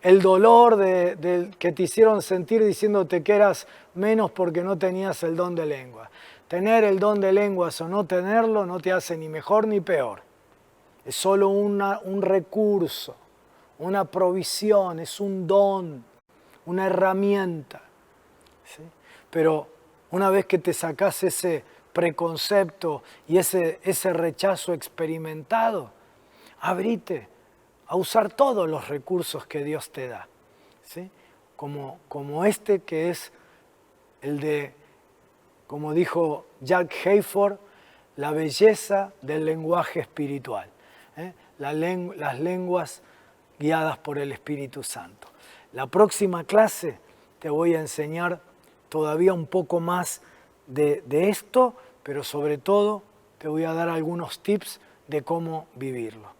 el dolor que te hicieron sentir diciéndote que eras menos porque no tenías el don de lengua. Tener el don de lenguas o no tenerlo no te hace ni mejor ni peor. Es solo un recurso, una provisión, es un don, una herramienta. ¿Sí? Pero una vez que te sacás ese preconcepto y ese rechazo experimentado, abrite a usar todos los recursos que Dios te da, ¿sí? Como este que es el de, como dijo Jack Hayford, la belleza del lenguaje espiritual, ¿eh? Las lenguas guiadas por el Espíritu Santo. La próxima clase te voy a enseñar todavía un poco más de esto, pero sobre todo te voy a dar algunos tips de cómo vivirlo.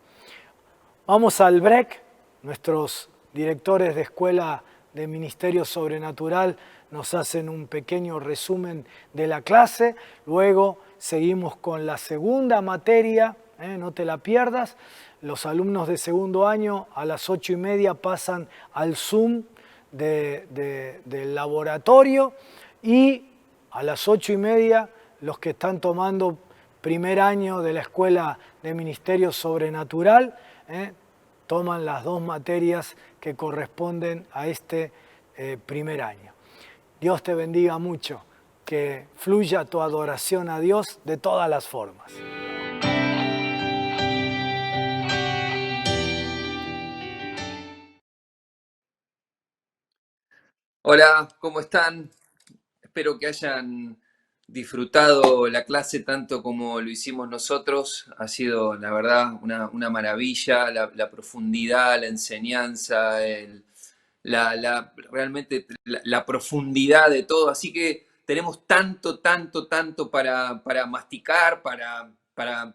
Vamos al break. Nuestros directores de Escuela de Ministerio Sobrenatural nos hacen un pequeño resumen de la clase. Luego seguimos con la segunda materia, no te la pierdas. Los alumnos de segundo año a las 8:30 pasan al Zoom del laboratorio y a las 8:30 los que están tomando primer año de la Escuela de Ministerio Sobrenatural toman las dos materias que corresponden a este primer año. Dios te bendiga mucho, que fluya tu adoración a Dios de todas las formas. Hola, ¿cómo están? Espero que hayan disfrutado la clase tanto como lo hicimos nosotros. Ha sido, la verdad, una maravilla, la profundidad, la enseñanza, realmente la profundidad de todo. Así que tenemos tanto para masticar, para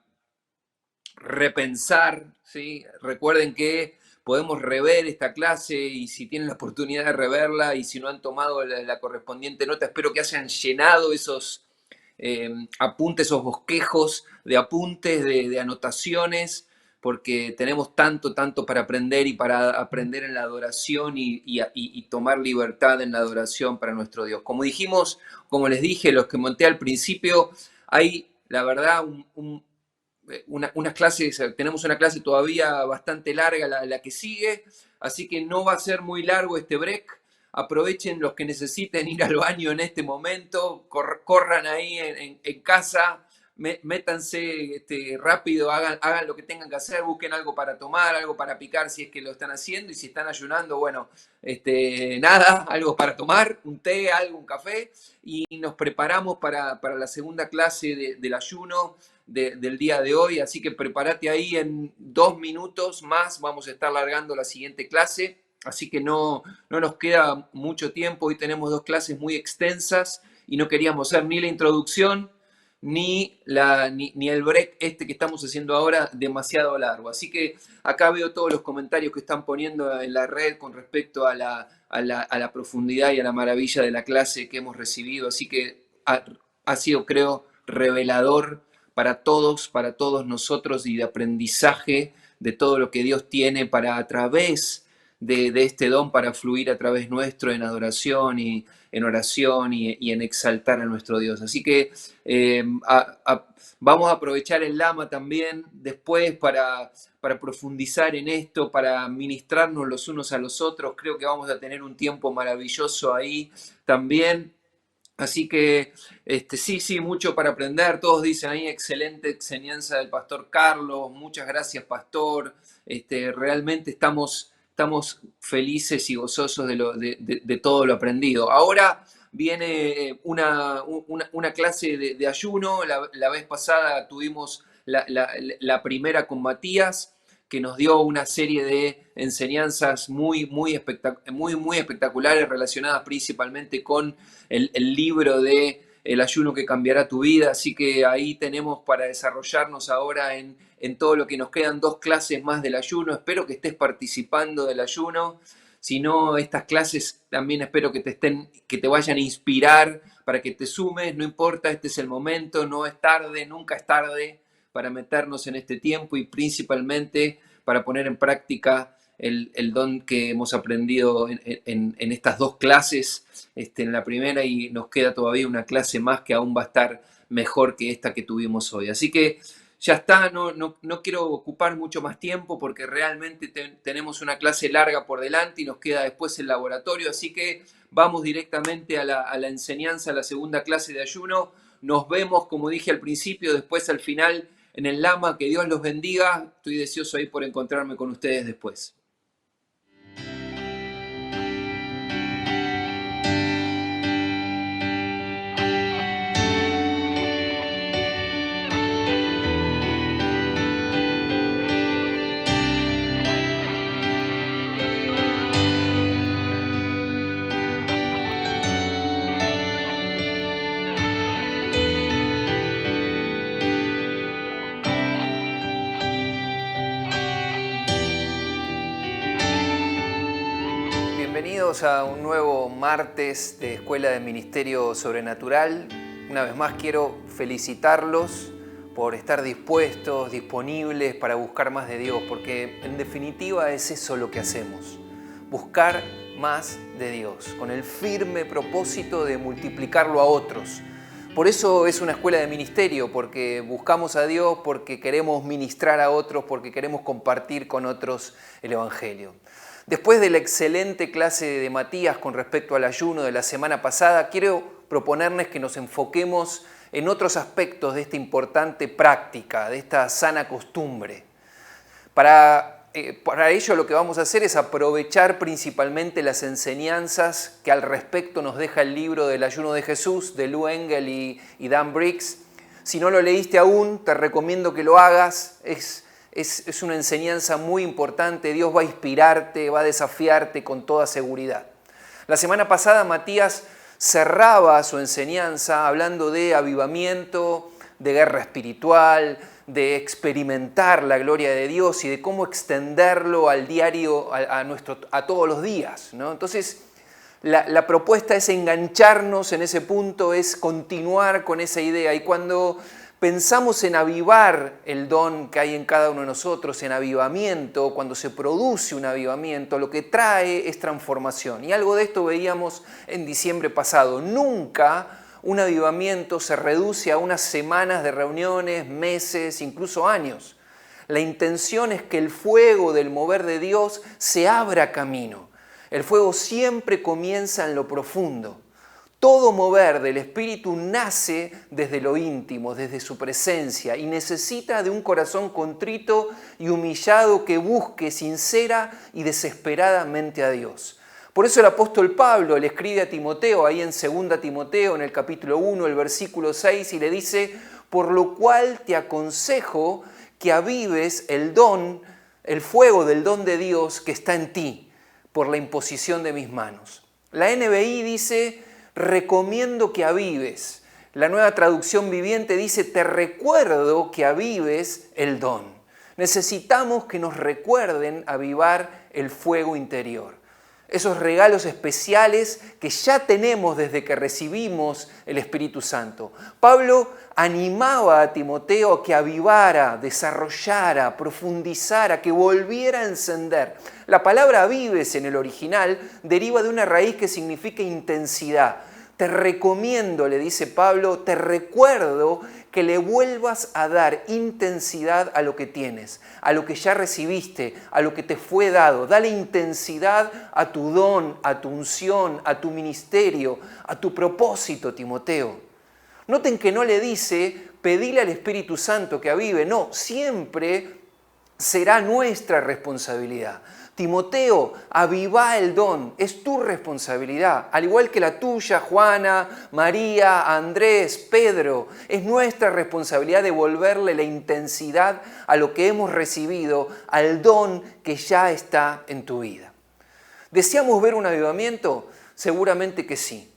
repensar, ¿sí? Recuerden que podemos rever esta clase y si tienen la oportunidad de reverla y si no han tomado la correspondiente nota, espero que hayan llenado esos apuntes, esos bosquejos de apuntes, de anotaciones, porque tenemos tanto para aprender y para aprender en la adoración y tomar libertad en la adoración para nuestro Dios. Como dijimos, como les dije, los que monté al principio, hay, la verdad, unas clases, tenemos una clase todavía bastante larga, la que sigue, así que no va a ser muy largo este break. Aprovechen los que necesiten ir al baño en este momento, corran ahí en casa, métanse rápido, hagan lo que tengan que hacer, busquen algo para tomar, algo para picar si es que lo están haciendo, y si están ayunando, bueno, nada, algo para tomar, un té, algo, un café, y nos preparamos para la segunda clase del ayuno del día de hoy, así que prepárate ahí, en 2 minutos más vamos a estar largando la siguiente clase, así que no nos queda mucho tiempo. Hoy tenemos 2 clases muy extensas y no queríamos hacer ni la introducción ni el break este que estamos haciendo ahora demasiado largo. Así que acá veo todos los comentarios que están poniendo en la red con respecto a la profundidad y a la maravilla de la clase que hemos recibido. Así que ha sido, creo, revelador para todos nosotros y de aprendizaje de todo lo que Dios tiene para a través de este don para fluir a través nuestro en adoración y en oración y en exaltar a nuestro Dios. Así que vamos a aprovechar el Lama también después para profundizar en esto, para ministrarnos los unos a los otros. Creo que vamos a tener un tiempo maravilloso ahí también. Así que sí, mucho para aprender. Todos dicen ahí, excelente enseñanza del pastor Carlos. Muchas gracias, pastor. Realmente estamos felices y gozosos de todo lo aprendido. Ahora viene una clase de ayuno. La vez pasada tuvimos la primera con Matías, que nos dio una serie de enseñanzas muy espectaculares relacionadas principalmente con el libro de El ayuno que cambiará tu vida. Así que ahí tenemos para desarrollarnos ahora en todo lo que nos quedan 2 clases más del ayuno. Espero que estés participando del ayuno. Si no, estas clases también espero que te vayan a inspirar para que te sumes. No importa, este es el momento, no es tarde, nunca es tarde para meternos en este tiempo y principalmente para poner en práctica el don que hemos aprendido en estas 2 clases, en la primera, y nos queda todavía una clase más que aún va a estar mejor que esta que tuvimos hoy. Así que ya está, no quiero ocupar mucho más tiempo porque realmente tenemos una clase larga por delante y nos queda después el laboratorio, así que vamos directamente a la enseñanza, a la segunda clase de ayuno. Nos vemos, como dije al principio, después al final en el Lama. Que Dios los bendiga. Estoy deseoso ahí por encontrarme con ustedes después. Bienvenidos a un nuevo martes de Escuela de Ministerio Sobrenatural. Una vez más quiero felicitarlos por estar dispuestos, disponibles para buscar más de Dios, porque en definitiva es eso lo que hacemos, buscar más de Dios, con el firme propósito de multiplicarlo a otros. Por eso es una escuela de ministerio, porque buscamos a Dios, porque queremos ministrar a otros, porque queremos compartir con otros el Evangelio. Después de la excelente clase de Matías con respecto al ayuno de la semana pasada, quiero proponerles que nos enfoquemos en otros aspectos de esta importante práctica, de esta sana costumbre. Para ello lo que vamos a hacer es aprovechar principalmente las enseñanzas que al respecto nos deja el libro del ayuno de Jesús, de Lou Engle y Dan Briggs. Si no lo leíste aún, te recomiendo que lo hagas. Es una enseñanza muy importante. Dios va a inspirarte, va a desafiarte con toda seguridad. La semana pasada Matías cerraba su enseñanza hablando de avivamiento, de guerra espiritual, de experimentar la gloria de Dios y de cómo extenderlo al diario, a todos los días, ¿no? Entonces, la propuesta es engancharnos en ese punto, es continuar con esa idea. Y cuando pensamos en avivar el don que hay en cada uno de nosotros, en avivamiento, cuando se produce un avivamiento, lo que trae es transformación. Y algo de esto veíamos en diciembre pasado. Nunca un avivamiento se reduce a unas semanas de reuniones, meses, incluso años. La intención es que el fuego del mover de Dios se abra camino. El fuego siempre comienza en lo profundo. Todo mover del Espíritu nace desde lo íntimo, desde su presencia, y necesita de un corazón contrito y humillado que busque sincera y desesperadamente a Dios. Por eso el apóstol Pablo le escribe a Timoteo, ahí en 2 Timoteo, en el capítulo 1, el versículo 6, y le dice: por lo cual te aconsejo que avives el fuego del don de Dios que está en ti, por la imposición de mis manos. La NBI dice: recomiendo que avives. La Nueva Traducción Viviente dice, te recuerdo que avives el don. Necesitamos que nos recuerden avivar el fuego interior. Esos regalos especiales que ya tenemos desde que recibimos el Espíritu Santo. Pablo animaba a Timoteo a que avivara, desarrollara, profundizara, que volviera a encender. La palabra avives en el original deriva de una raíz que significa intensidad. Te recomiendo, le dice Pablo, te recuerdo que le vuelvas a dar intensidad a lo que tienes, a lo que ya recibiste, a lo que te fue dado. Dale intensidad a tu don, a tu unción, a tu ministerio, a tu propósito, Timoteo. Noten que no le dice, pedile al Espíritu Santo que avive. No, siempre será nuestra responsabilidad. Timoteo, aviva el don, es tu responsabilidad, al igual que la tuya, Juana, María, Andrés, Pedro. Es nuestra responsabilidad devolverle la intensidad a lo que hemos recibido, al don que ya está en tu vida. ¿Deseamos ver un avivamiento? Seguramente que sí.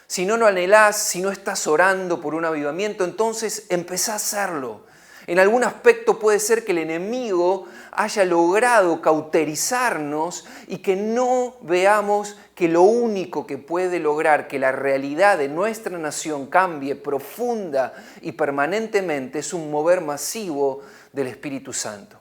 Si no lo anhelás, si no estás orando por un avivamiento, entonces empezá a hacerlo. En algún aspecto puede ser que el enemigo haya logrado cauterizarnos y que no veamos que lo único que puede lograr que la realidad de nuestra nación cambie profunda y permanentemente es un mover masivo del Espíritu Santo.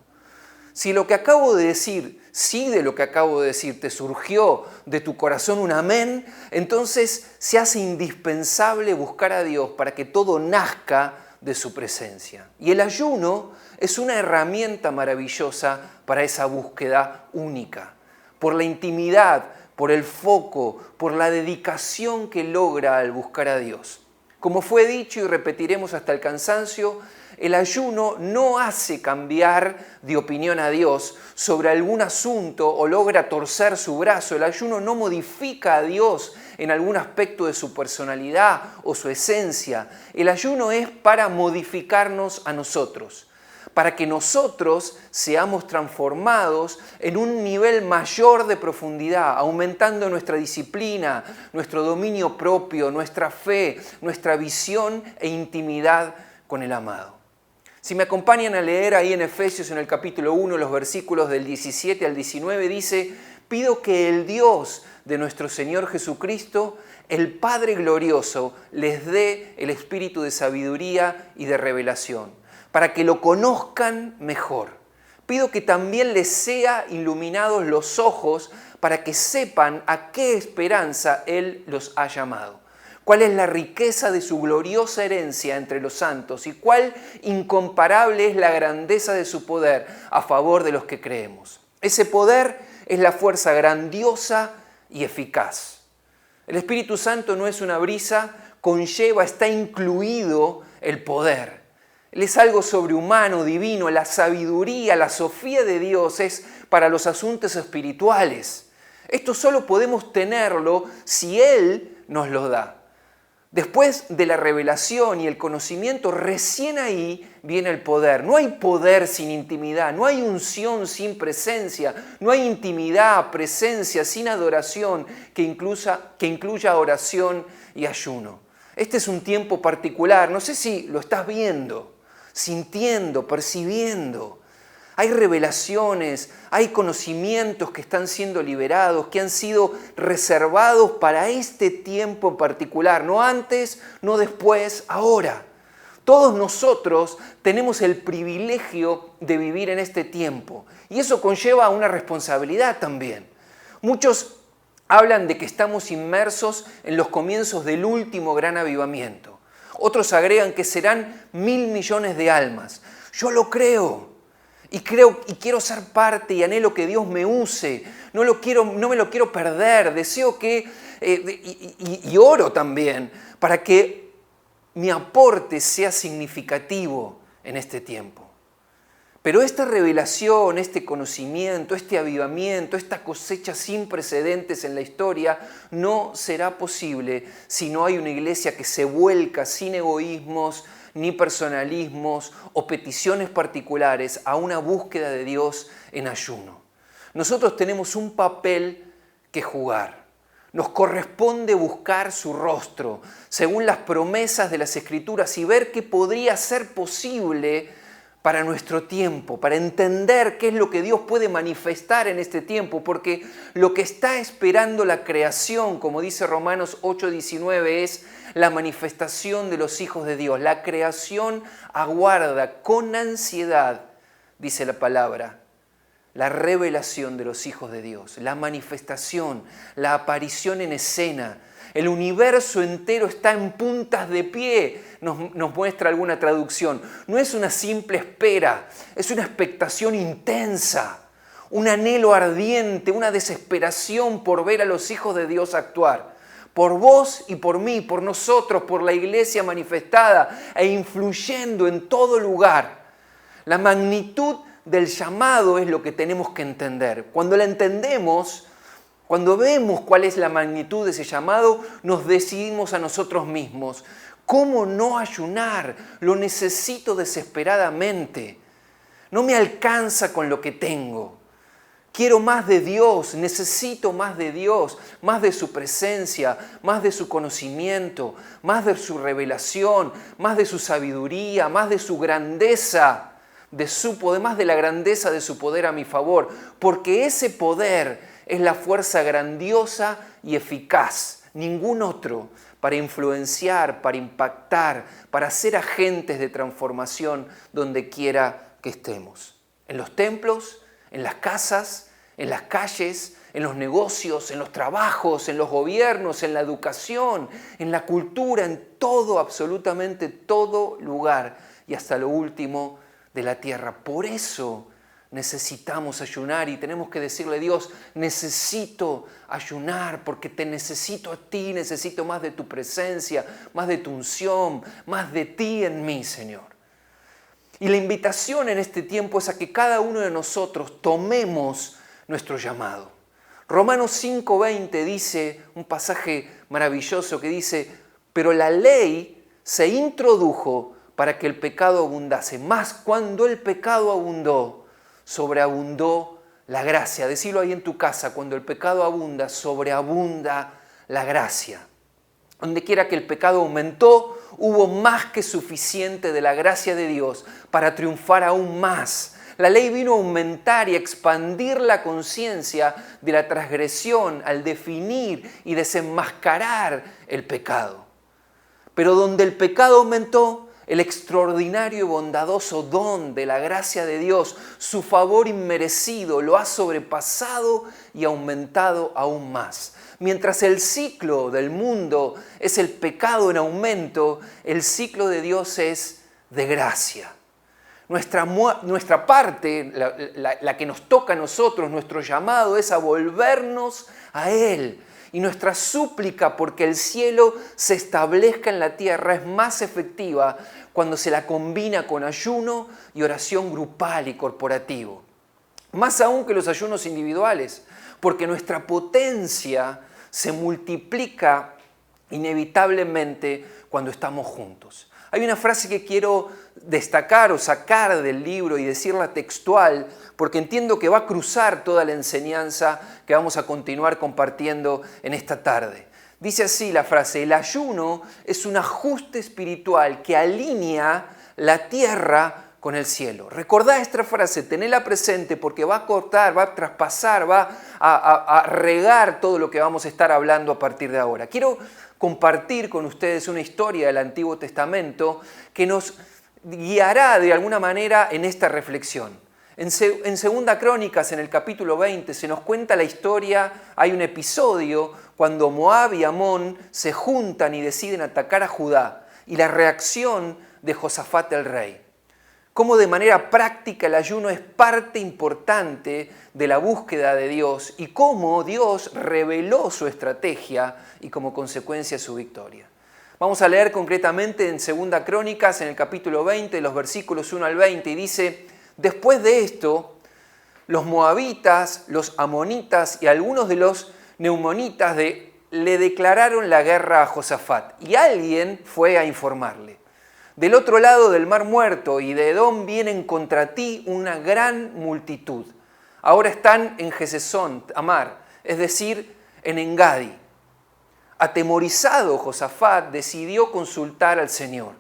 Si lo que acabo de decir, si de lo que acabo de decir te surgió de tu corazón un amén, entonces se hace indispensable buscar a Dios para que todo nazca de su presencia. Y el ayuno es una herramienta maravillosa para esa búsqueda única, por la intimidad, por el foco, por la dedicación que logra al buscar a Dios. Como fue dicho y repetiremos hasta el cansancio, el ayuno no hace cambiar de opinión a Dios sobre algún asunto o logra torcer su brazo. El ayuno no modifica a Dios en algún aspecto de su personalidad o su esencia. El ayuno es para modificarnos a nosotros, para que nosotros seamos transformados en un nivel mayor de profundidad, aumentando nuestra disciplina, nuestro dominio propio, nuestra fe, nuestra visión e intimidad con el amado. Si me acompañan a leer ahí en Efesios en el capítulo 1, los versículos del 17 al 19, dice, pido que el Dios de nuestro Señor Jesucristo, el Padre glorioso, les dé el espíritu de sabiduría y de revelación, para que lo conozcan mejor. Pido que también les sea iluminados los ojos para que sepan a qué esperanza Él los ha llamado. Cuál es la riqueza de su gloriosa herencia entre los santos y cuál incomparable es la grandeza de su poder a favor de los que creemos. Ese poder es la fuerza grandiosa y eficaz. El Espíritu Santo no es una brisa, conlleva, está incluido el poder. Él es algo sobrehumano, divino, la sabiduría, la sofía de Dios es para los asuntos espirituales. Esto solo podemos tenerlo si Él nos lo da. Después de la revelación y el conocimiento, recién ahí viene el poder. No hay poder sin intimidad, no hay unción sin presencia, no hay intimidad, presencia sin adoración que incluya oración y ayuno. Este es un tiempo particular, no sé si lo estás viendo, sintiendo, percibiendo. Hay revelaciones, hay conocimientos que están siendo liberados, que han sido reservados para este tiempo en particular. No antes, no después, ahora. Todos nosotros tenemos el privilegio de vivir en este tiempo. Y eso conlleva una responsabilidad también. Muchos hablan de que estamos inmersos en los comienzos del último gran avivamiento. Otros agregan que serán 1.000 millones de almas. Yo lo creo. Y quiero ser parte y anhelo que Dios me use. No me lo quiero perder. Deseo que, y oro también, para que mi aporte sea significativo en este tiempo. Pero esta revelación, este conocimiento, este avivamiento, esta cosecha sin precedentes en la historia, no será posible si no hay una iglesia que se vuelca sin egoísmos, ni personalismos o peticiones particulares a una búsqueda de Dios en ayuno. Nosotros tenemos un papel que jugar. Nos corresponde buscar su rostro, según las promesas de las Escrituras, y ver qué podría ser posible para nuestro tiempo, para entender qué es lo que Dios puede manifestar en este tiempo, porque lo que está esperando la creación, como dice Romanos 8:19, es la manifestación de los hijos de Dios. La creación aguarda con ansiedad, dice la palabra, la revelación de los hijos de Dios, la manifestación, la aparición en escena. El universo entero está en puntas de pie, nos muestra alguna traducción. No es una simple espera, es una expectación intensa, un anhelo ardiente, una desesperación por ver a los hijos de Dios actuar. Por vos y por mí, por nosotros, por la iglesia manifestada e influyendo en todo lugar. La magnitud del llamado es lo que tenemos que entender. Cuando la entendemos, cuando vemos cuál es la magnitud de ese llamado, nos decidimos a nosotros mismos. ¿Cómo no ayunar? Lo necesito desesperadamente. No me alcanza con lo que tengo. Quiero más de Dios, necesito más de Dios, más de su presencia, más de su conocimiento, más de su revelación, más de su sabiduría, más de su grandeza, de su poder, más de la grandeza de su poder a mi favor, porque ese poder es la fuerza grandiosa y eficaz, ningún otro, para influenciar, para impactar, para ser agentes de transformación donde quiera que estemos. En los templos, en las casas, en las calles, en los negocios, en los trabajos, en los gobiernos, en la educación, en la cultura, en todo, absolutamente todo lugar y hasta lo último de la tierra. Por eso necesitamos ayunar y tenemos que decirle a Dios, necesito ayunar porque te necesito a ti, necesito más de tu presencia, más de tu unción, más de ti en mí, Señor. Y la invitación en este tiempo es a que cada uno de nosotros tomemos nuestro llamado. Romanos 5:20 dice, un pasaje maravilloso que dice, pero la ley se introdujo para que el pecado abundase, mas cuando el pecado abundó, sobreabundó la gracia. Decilo ahí en tu casa, cuando el pecado abunda, sobreabunda la gracia. Donde quiera que el pecado aumentó, hubo más que suficiente de la gracia de Dios para triunfar aún más. La ley vino a aumentar y expandir la conciencia de la transgresión al definir y desenmascarar el pecado. Pero donde el pecado aumentó, el extraordinario y bondadoso don de la gracia de Dios, su favor inmerecido, lo ha sobrepasado y aumentado aún más. Mientras el ciclo del mundo es el pecado en aumento, el ciclo de Dios es de gracia. Nuestra parte, la que nos toca a nosotros, nuestro llamado es a volvernos a Él. Y nuestra súplica porque el cielo se establezca en la tierra es más efectiva cuando se la combina con ayuno y oración grupal y corporativo. Más aún que los ayunos individuales, porque nuestra potencia se multiplica inevitablemente cuando estamos juntos. Hay una frase que quiero destacar o sacar del libro y decirla textual, porque entiendo que va a cruzar toda la enseñanza que vamos a continuar compartiendo en esta tarde. Dice así la frase, el ayuno es un ajuste espiritual que alinea la tierra con el cielo. Recordá esta frase, tenela presente porque va a cortar, va a traspasar, va a regar todo lo que vamos a estar hablando a partir de ahora. Quiero compartir con ustedes una historia del Antiguo Testamento que nos guiará de alguna manera en esta reflexión. En Segunda Crónicas, en el capítulo 20, se nos cuenta la historia, hay un episodio cuando Moab y Amón se juntan y deciden atacar a Judá y la reacción de Josafat el rey. Cómo de manera práctica el ayuno es parte importante de la búsqueda de Dios y cómo Dios reveló su estrategia y como consecuencia su victoria. Vamos a leer concretamente en Segunda Crónicas, en el capítulo 20, los versículos 1 al 20, y dice, después de esto, los moabitas, los amonitas y algunos de los neumonitas le declararon la guerra a Josafat, y alguien fue a informarle. Del otro lado del Mar Muerto y de Edom vienen contra ti una gran multitud. Ahora están en Gesesón, Tamar, es decir, en Engadi. Atemorizado, Josafat decidió consultar al Señor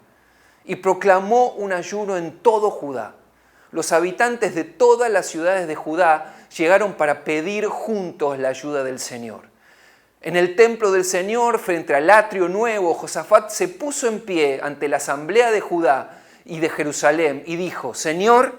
y proclamó un ayuno en todo Judá. Los habitantes de todas las ciudades de Judá llegaron para pedir juntos la ayuda del Señor. En el templo del Señor, frente al atrio nuevo, Josafat se puso en pie ante la asamblea de Judá y de Jerusalén y dijo: Señor,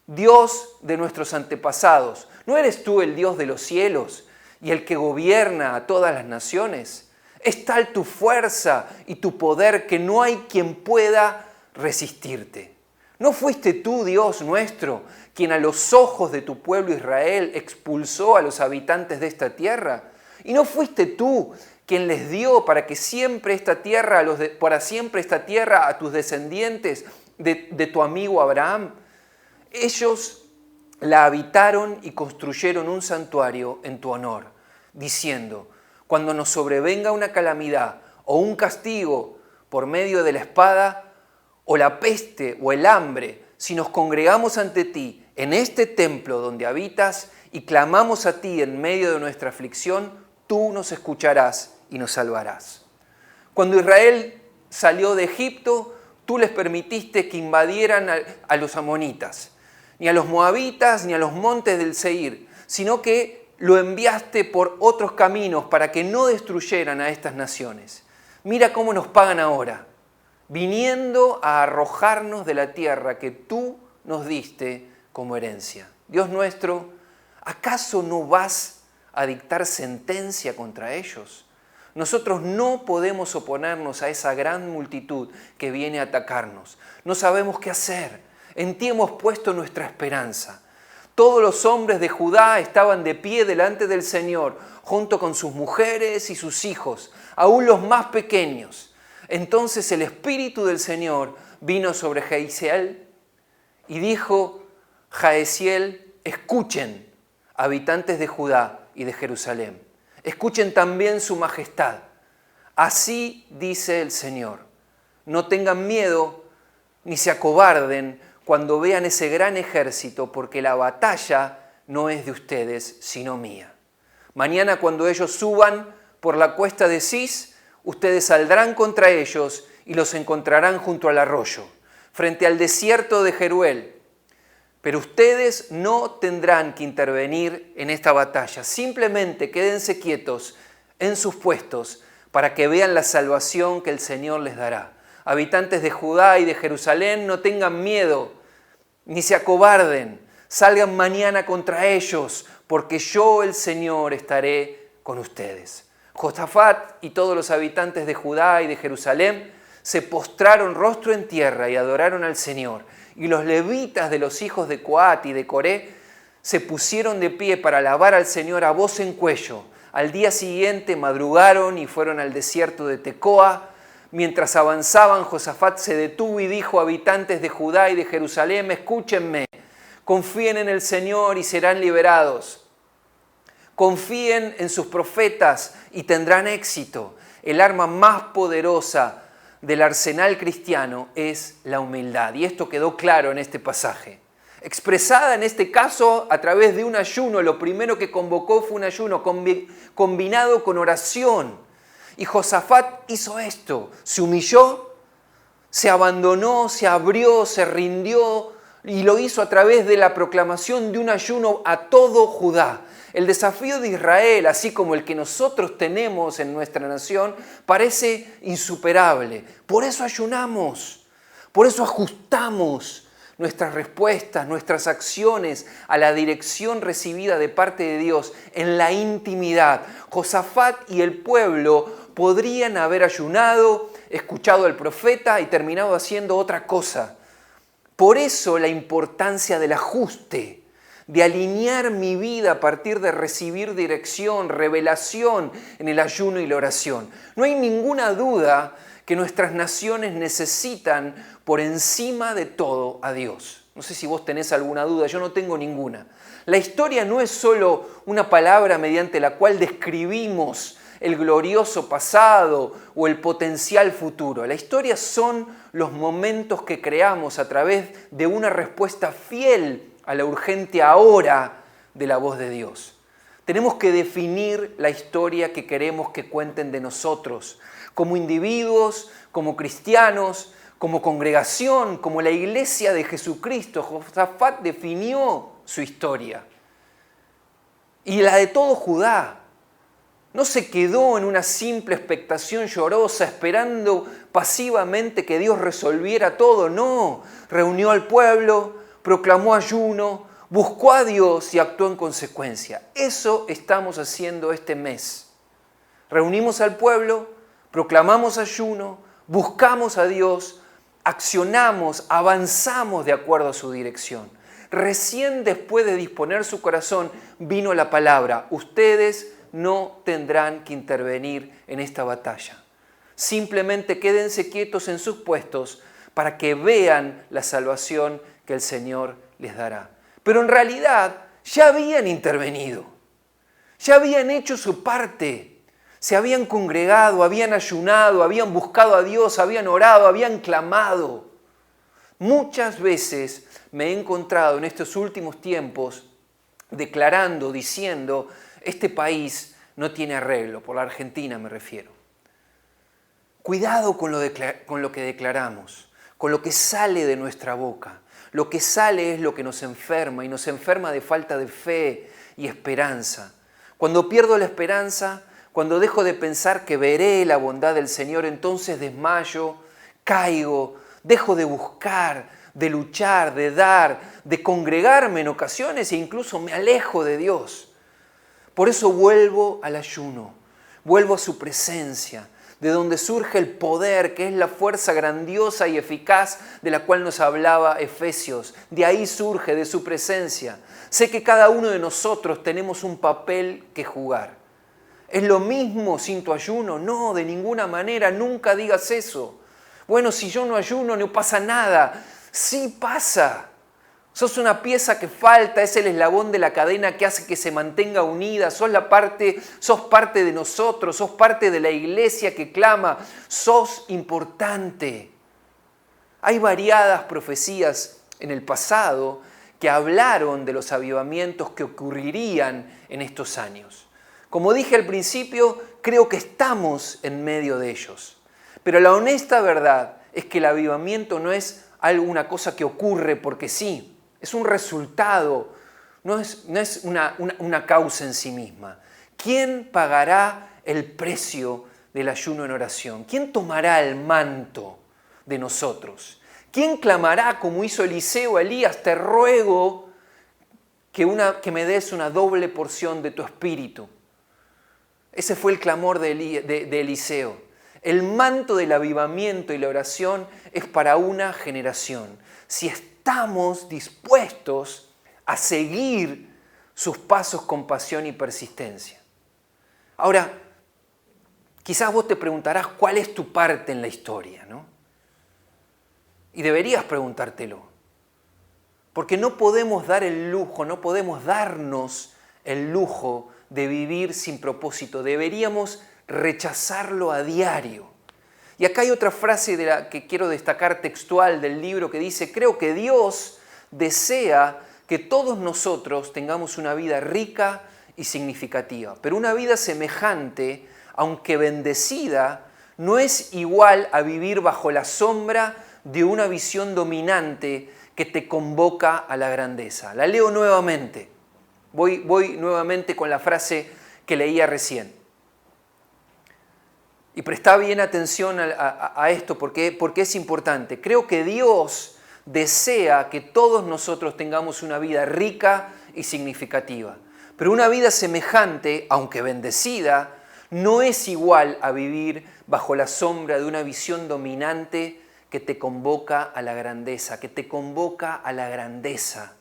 Dios de nuestros antepasados, ¿no eres tú el Dios de los cielos y el que gobierna a todas las naciones? Es tal tu fuerza y tu poder que no hay quien pueda resistirte. ¿No fuiste tú, Dios nuestro, quien a los ojos de tu pueblo Israel expulsó a los habitantes de esta tierra? ¿Y no fuiste tú quien les dio para siempre esta tierra a tus descendientes de tu amigo Abraham? Ellos la habitaron y construyeron un santuario en tu honor, diciendo: cuando nos sobrevenga una calamidad o un castigo por medio de la espada o la peste o el hambre, si nos congregamos ante ti en este templo donde habitas y clamamos a ti en medio de nuestra aflicción, tú nos escucharás y nos salvarás. Cuando Israel salió de Egipto, tú les permitiste que invadieran a los amonitas, ni a los moabitas ni a los montes del Seir, sino que lo enviaste por otros caminos para que no destruyeran a estas naciones. Mira cómo nos pagan ahora, viniendo a arrojarnos de la tierra que tú nos diste como herencia. Dios nuestro, ¿acaso no vas a dictar sentencia contra ellos? Nosotros no podemos oponernos a esa gran multitud que viene a atacarnos. No sabemos qué hacer. En ti hemos puesto nuestra esperanza. Todos los hombres de Judá estaban de pie delante del Señor, junto con sus mujeres y sus hijos, aún los más pequeños. Entonces el Espíritu del Señor vino sobre Jaziel y dijo: Jaziel, escuchen, habitantes de Judá y de Jerusalén. Escuchen también su majestad. Así dice el Señor: no tengan miedo ni se acobarden cuando vean ese gran ejército, porque la batalla no es de ustedes, sino mía. Mañana, cuando ellos suban por la cuesta de Cis, ustedes saldrán contra ellos y los encontrarán junto al arroyo, frente al desierto de Jeruel. Pero ustedes no tendrán que intervenir en esta batalla. Simplemente quédense quietos en sus puestos para que vean la salvación que el Señor les dará. Habitantes de Judá y de Jerusalén, no tengan miedo, ni se acobarden. Salgan mañana contra ellos, porque yo, el Señor, estaré con ustedes. Josafat y todos los habitantes de Judá y de Jerusalén se postraron rostro en tierra y adoraron al Señor. Y los levitas de los hijos de Coat y de Coré se pusieron de pie para alabar al Señor a voz en cuello. Al día siguiente madrugaron y fueron al desierto de Tecoa. Mientras avanzaban, Josafat se detuvo y dijo: habitantes de Judá y de Jerusalén, escúchenme, confíen en el Señor y serán liberados. Confíen en sus profetas y tendrán éxito. El arma más poderosa del arsenal cristiano es la humildad. Y esto quedó claro en este pasaje. Expresada en este caso a través de un ayuno. Lo primero que convocó fue un ayuno combinado con oración. Y Josafat hizo esto, se humilló, se abandonó, se abrió, se rindió y lo hizo a través de la proclamación de un ayuno a todo Judá. El desafío de Israel, así como el que nosotros tenemos en nuestra nación, parece insuperable. Por eso ayunamos, por eso ajustamos nuestras respuestas, nuestras acciones a la dirección recibida de parte de Dios en la intimidad. Josafat y el pueblo podrían haber ayunado, escuchado al profeta y terminado haciendo otra cosa. Por eso la importancia del ajuste, de alinear mi vida a partir de recibir dirección, revelación en el ayuno y la oración. No hay ninguna duda que nuestras naciones necesitan por encima de todo a Dios. No sé si vos tenés alguna duda, yo no tengo ninguna. La historia no es solo una palabra mediante la cual describimos el glorioso pasado o el potencial futuro. La historia son los momentos que creamos a través de una respuesta fiel a la urgente ahora de la voz de Dios. Tenemos que definir la historia que queremos que cuenten de nosotros, como individuos, como cristianos, como congregación, como la iglesia de Jesucristo. Josafat definió su historia. Y la de todo Judá. No se quedó en una simple expectación llorosa, esperando pasivamente que Dios resolviera todo. No, reunió al pueblo, proclamó ayuno, buscó a Dios y actuó en consecuencia. Eso estamos haciendo este mes. Reunimos al pueblo, proclamamos ayuno, buscamos a Dios, accionamos, avanzamos de acuerdo a su dirección. Recién después de disponer su corazón vino la palabra: ustedes no tendrán que intervenir en esta batalla. Simplemente quédense quietos en sus puestos para que vean la salvación que el Señor les dará. Pero en realidad ya habían intervenido, ya habían hecho su parte, se habían congregado, habían ayunado, habían buscado a Dios, habían orado, habían clamado. Muchas veces me he encontrado en estos últimos tiempos declarando, diciendo: este país no tiene arreglo, por la Argentina me refiero. Cuidado con lo que declaramos, con lo que sale de nuestra boca. Lo que sale es lo que nos enferma, y nos enferma de falta de fe y esperanza. Cuando pierdo la esperanza, cuando dejo de pensar que veré la bondad del Señor, entonces desmayo, caigo, dejo de buscar, de luchar, de dar, de congregarme en ocasiones e incluso me alejo de Dios. Por eso vuelvo al ayuno, vuelvo a su presencia, de donde surge el poder, que es la fuerza grandiosa y eficaz de la cual nos hablaba Efesios. De ahí surge, de su presencia. Sé que cada uno de nosotros tenemos un papel que jugar. ¿Es lo mismo sin tu ayuno? No, de ninguna manera, nunca digas eso. Bueno, si yo no ayuno no pasa nada. Sí pasa. Sos una pieza que falta, es el eslabón de la cadena que hace que se mantenga unida. Sos parte de nosotros, sos parte de la iglesia que clama. Sos importante. Hay variadas profecías en el pasado que hablaron de los avivamientos que ocurrirían en estos años. Como dije al principio, creo que estamos en medio de ellos. Pero la honesta verdad es que el avivamiento no es alguna cosa que ocurre porque sí. Es un resultado, no es una causa en sí misma. ¿Quién pagará el precio del ayuno en oración? ¿Quién tomará el manto de nosotros? ¿Quién clamará como hizo Eliseo a Elías: te ruego que me des una doble porción de tu espíritu? Ese fue el clamor de Eliseo. El manto del avivamiento y la oración es para una generación. Si estamos dispuestos a seguir sus pasos con pasión y persistencia. Ahora, quizás vos te preguntarás cuál es tu parte en la historia, ¿no? Y deberías preguntártelo. Porque no podemos dar el lujo, no podemos darnos el lujo de vivir sin propósito. Deberíamos rechazarlo a diario. Y acá hay otra frase de la que quiero destacar textual del libro que dice: creo que Dios desea que todos nosotros tengamos una vida rica y significativa, pero una vida semejante, aunque bendecida, no es igual a vivir bajo la sombra de una visión dominante que te convoca a la grandeza. La leo nuevamente. Voy nuevamente con la frase que leía recién. Y presta bien atención a esto porque es importante. Creo que Dios desea que todos nosotros tengamos una vida rica y significativa. Pero una vida semejante, aunque bendecida, no es igual a vivir bajo la sombra de una visión dominante que te convoca a la grandeza, que te convoca a la grandeza.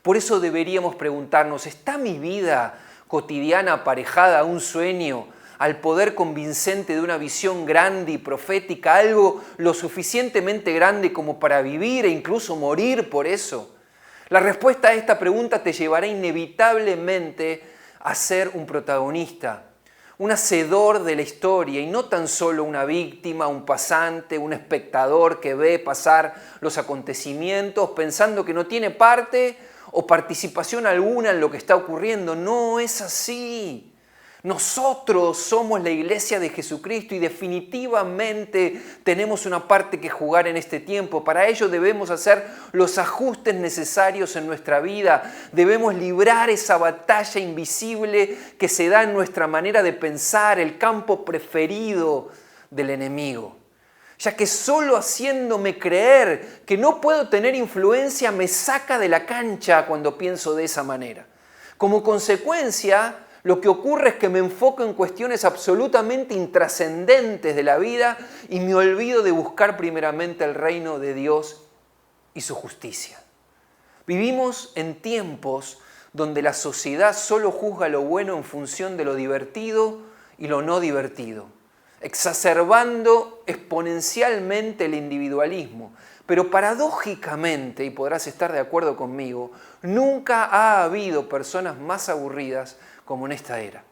Por eso deberíamos preguntarnos: ¿está mi vida cotidiana aparejada a un sueño, al poder convincente de una visión grande y profética, algo lo suficientemente grande como para vivir e incluso morir por eso? La respuesta a esta pregunta te llevará inevitablemente a ser un protagonista, un hacedor de la historia y no tan solo una víctima, un pasante, un espectador que ve pasar los acontecimientos pensando que no tiene parte o participación alguna en lo que está ocurriendo. No es así. Nosotros somos la iglesia de Jesucristo y definitivamente tenemos una parte que jugar en este tiempo. Para ello debemos hacer los ajustes necesarios en nuestra vida. Debemos librar esa batalla invisible que se da en nuestra manera de pensar, el campo preferido del enemigo. Ya que solo haciéndome creer que no puedo tener influencia me saca de la cancha cuando pienso de esa manera. Como consecuencia, lo que ocurre es que me enfoco en cuestiones absolutamente intrascendentes de la vida y me olvido de buscar primeramente el reino de Dios y su justicia. Vivimos en tiempos donde la sociedad solo juzga lo bueno en función de lo divertido y lo no divertido, exacerbando exponencialmente el individualismo. Pero paradójicamente, y podrás estar de acuerdo conmigo, nunca ha habido personas más aburridas como en esta era.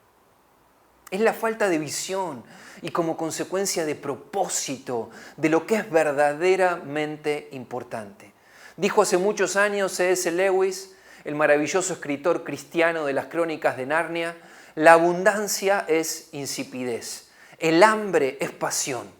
Es la falta de visión y como consecuencia de propósito de lo que es verdaderamente importante. Dijo hace muchos años C.S. Lewis, el maravilloso escritor cristiano de las Crónicas de Narnia, la abundancia es insipidez, el hambre es pasión.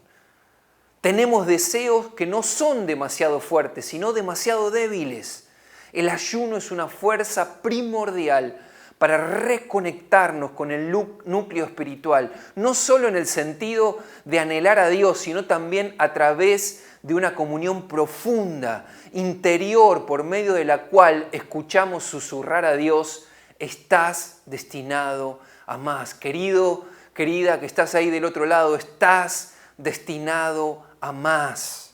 Tenemos deseos que no son demasiado fuertes, sino demasiado débiles. El ayuno es una fuerza primordial para reconectarnos con el núcleo espiritual, no solo en el sentido de anhelar a Dios, sino también a través de una comunión profunda, interior, por medio de la cual escuchamos susurrar a Dios: estás destinado a más. Querido, querida, que estás ahí del otro lado, estás destinado a más.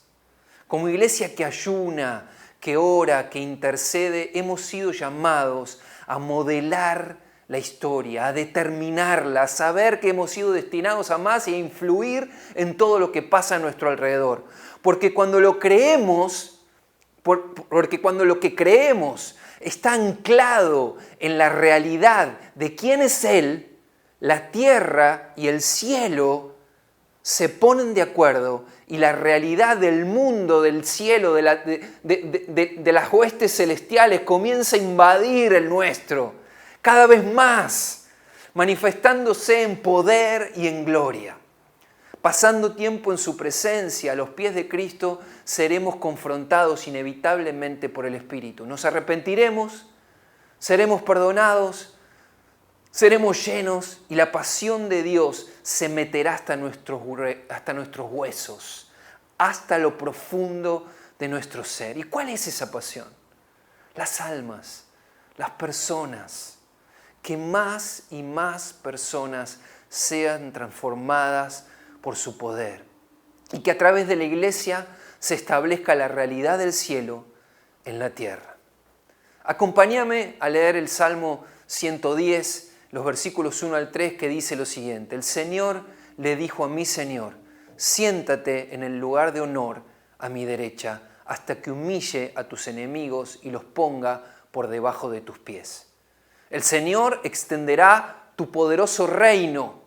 Como iglesia que ayuna, que ora, que intercede, hemos sido llamados a modelar la historia, a determinarla, a saber que hemos sido destinados a más y a influir en todo lo que pasa a nuestro alrededor. Porque cuando lo creemos, porque cuando lo que creemos está anclado en la realidad de quién es Él, la tierra y el cielo se ponen de acuerdo y la realidad del mundo, del cielo, de las huestes celestiales comienza a invadir el nuestro, cada vez más, manifestándose en poder y en gloria. Pasando tiempo en su presencia, a los pies de Cristo, seremos confrontados inevitablemente por el Espíritu. Nos arrepentiremos, seremos perdonados, seremos llenos y la pasión de Dios se meterá hasta nuestros huesos, hasta lo profundo de nuestro ser. ¿Y cuál es esa pasión? Las almas, las personas, que más y más personas sean transformadas por su poder y que a través de la iglesia se establezca la realidad del cielo en la tierra. Acompáñame a leer el Salmo 110, los versículos 1 al 3, que dice lo siguiente: el Señor le dijo a mi Señor: siéntate en el lugar de honor a mi derecha, hasta que humille a tus enemigos y los ponga por debajo de tus pies. El Señor extenderá tu poderoso reino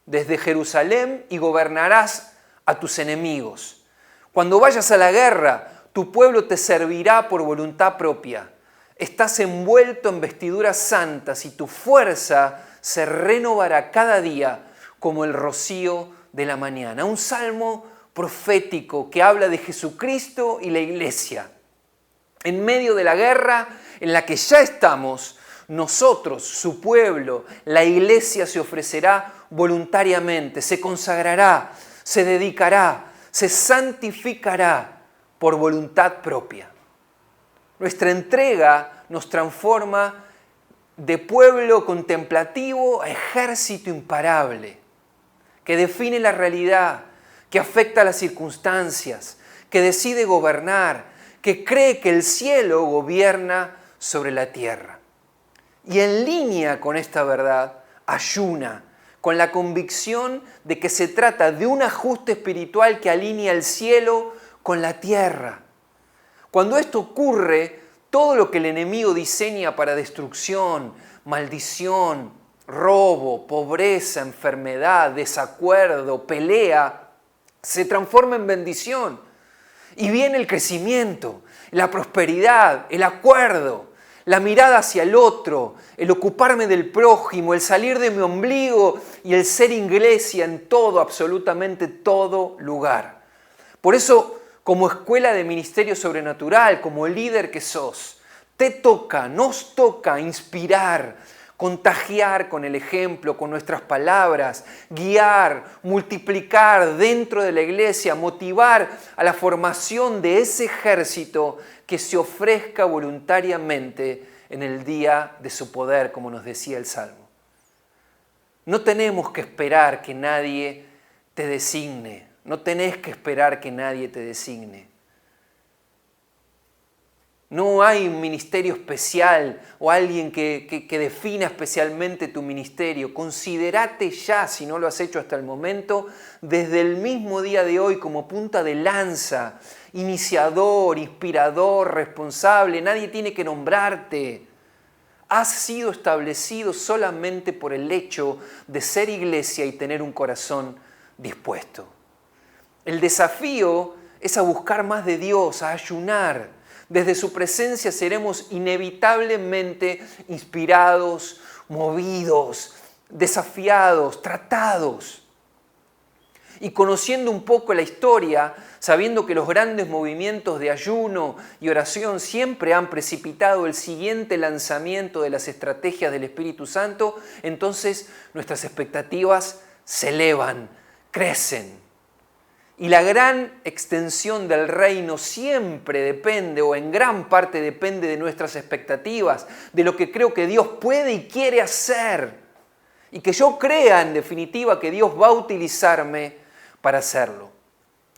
desde Jerusalén y gobernarás a tus enemigos. Cuando vayas a la guerra, tu pueblo te servirá por voluntad propia. Estás envuelto en vestiduras santas y tu fuerza se renovará cada día como el rocío de la mañana. Un salmo profético que habla de Jesucristo y la iglesia. En medio de la guerra en la que ya estamos, nosotros, su pueblo, la iglesia se ofrecerá voluntariamente, se consagrará, se dedicará, se santificará por voluntad propia. Nuestra entrega nos transforma de pueblo contemplativo a ejército imparable, que define la realidad, que afecta a las circunstancias, que decide gobernar, que cree que el cielo gobierna sobre la tierra. Y en línea con esta verdad, ayuna, con la convicción de que se trata de un ajuste espiritual que alinea el cielo con la tierra. Cuando esto ocurre, todo lo que el enemigo diseña para destrucción, maldición, robo, pobreza, enfermedad, desacuerdo, pelea, se transforma en bendición. Y viene el crecimiento, la prosperidad, el acuerdo, La mirada hacia el otro, el ocuparme del prójimo, el salir de mi ombligo y el ser iglesia en todo, absolutamente todo lugar. Por eso, como escuela de ministerio sobrenatural, como líder que sos, nos toca inspirar, contagiar con el ejemplo, con nuestras palabras, guiar, multiplicar dentro de la iglesia, motivar a la formación de ese ejército que se ofrezca voluntariamente en el día de su poder, como nos decía el Salmo. No tenemos que esperar que nadie te designe, no tenés que esperar que nadie te designe. No hay un ministerio especial o alguien que defina especialmente tu ministerio. Considérate ya, si no lo has hecho hasta el momento, desde el mismo día de hoy como punta de lanza, iniciador, inspirador, responsable. Nadie tiene que nombrarte. Has sido establecido solamente por el hecho de ser iglesia y tener un corazón dispuesto. El desafío es a buscar más de Dios, a ayunar. Desde su presencia seremos inevitablemente inspirados, movidos, desafiados, tratados. Y conociendo un poco la historia, sabiendo que los grandes movimientos de ayuno y oración siempre han precipitado el siguiente lanzamiento de las estrategias del Espíritu Santo, entonces nuestras expectativas se elevan, crecen. Y la gran extensión del reino siempre depende, o en gran parte depende de nuestras expectativas, de lo que creo que Dios puede y quiere hacer. Y que yo crea, en definitiva, que Dios va a utilizarme para hacerlo.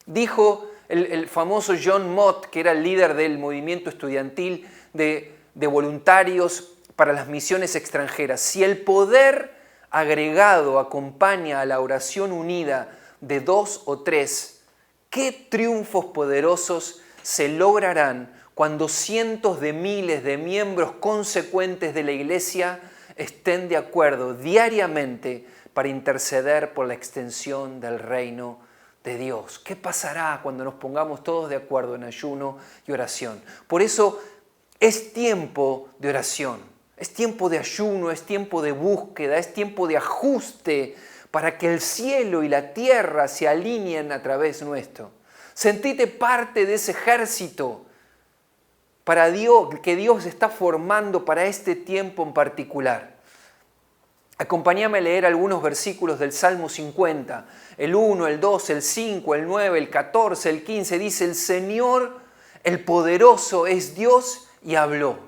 Dijo el famoso John Mott, que era el líder del movimiento estudiantil de voluntarios para las misiones extranjeras: si el poder agregado acompaña a la oración unida de 2 o 3, ¿qué triunfos poderosos se lograrán cuando cientos de miles de miembros consecuentes de la iglesia estén de acuerdo diariamente para interceder por la extensión del reino de Dios? ¿Qué pasará cuando nos pongamos todos de acuerdo en ayuno y oración? Por eso es tiempo de oración, es tiempo de ayuno, es tiempo de búsqueda, es tiempo de ajuste, para que el cielo y la tierra se alineen a través nuestro. Sentite parte de ese ejército para Dios, que Dios está formando para este tiempo en particular. Acompáñame a leer algunos versículos del Salmo 50, el 1, el 2, el 5, el 9, el 14, el 15. Dice: el Señor, el poderoso, es Dios y habló.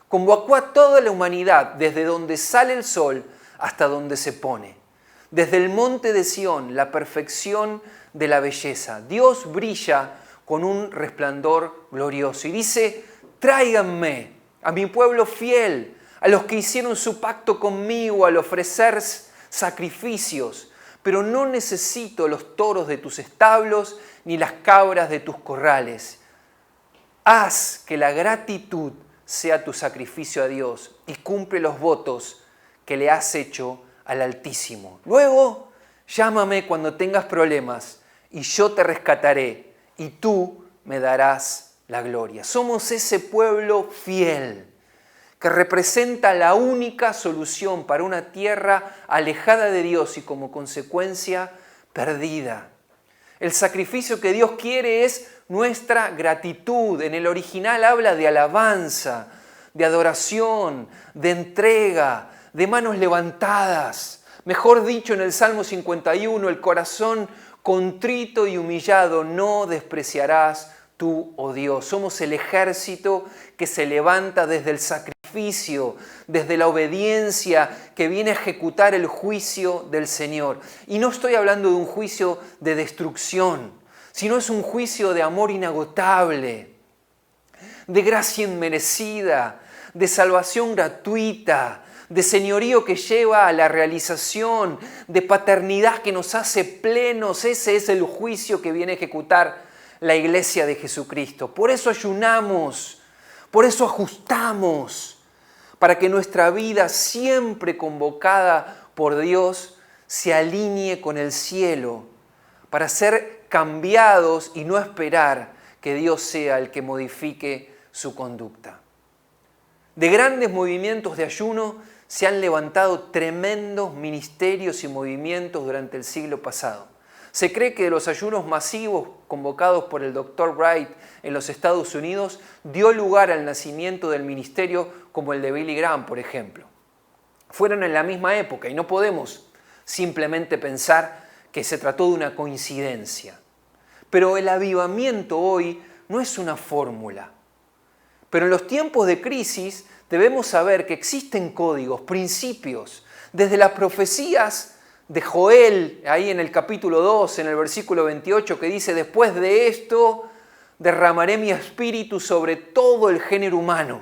Convocó a toda la humanidad desde donde sale el sol hasta donde se pone. Desde el monte de Sión, la perfección de la belleza. Dios brilla con un resplandor glorioso. Y dice: tráiganme a mi pueblo fiel, a los que hicieron su pacto conmigo al ofrecer sacrificios. Pero no necesito los toros de tus establos ni las cabras de tus corrales. Haz que la gratitud sea tu sacrificio a Dios y cumple los votos que le has hecho al Altísimo. Luego, llámame cuando tengas problemas y yo te rescataré y tú me darás la gloria. Somos ese pueblo fiel que representa la única solución para una tierra alejada de Dios y como consecuencia perdida. El sacrificio que Dios quiere es nuestra gratitud. En el original habla de alabanza, de adoración, de entrega, de manos levantadas. Mejor dicho, en el Salmo 51, el corazón contrito y humillado no despreciarás tú, oh Dios. Somos el ejército que se levanta desde el sacrificio, desde la obediencia, que viene a ejecutar el juicio del Señor. Y no estoy hablando de un juicio de destrucción, sino es un juicio de amor inagotable, de gracia inmerecida, de salvación gratuita, de señorío que lleva a la realización, de paternidad que nos hace plenos. Ese es el juicio que viene a ejecutar la iglesia de Jesucristo. Por eso ayunamos, por eso ajustamos, para que nuestra vida, siempre convocada por Dios, se alinee con el cielo, para ser cambiados y no esperar que Dios sea el que modifique su conducta. De grandes movimientos de ayuno se han levantado tremendos ministerios y movimientos durante el siglo pasado. Se cree que de los ayunos masivos convocados por el Dr. Wright en los Estados Unidos dio lugar al nacimiento del ministerio como el de Billy Graham, por ejemplo. Fueron en la misma época y no podemos simplemente pensar que se trató de una coincidencia. Pero el avivamiento hoy no es una fórmula. Pero en los tiempos de crisis debemos saber que existen códigos, principios, desde las profecías de Joel, ahí en el capítulo 2, en el versículo 28, que dice: después de esto derramaré mi espíritu sobre todo el género humano.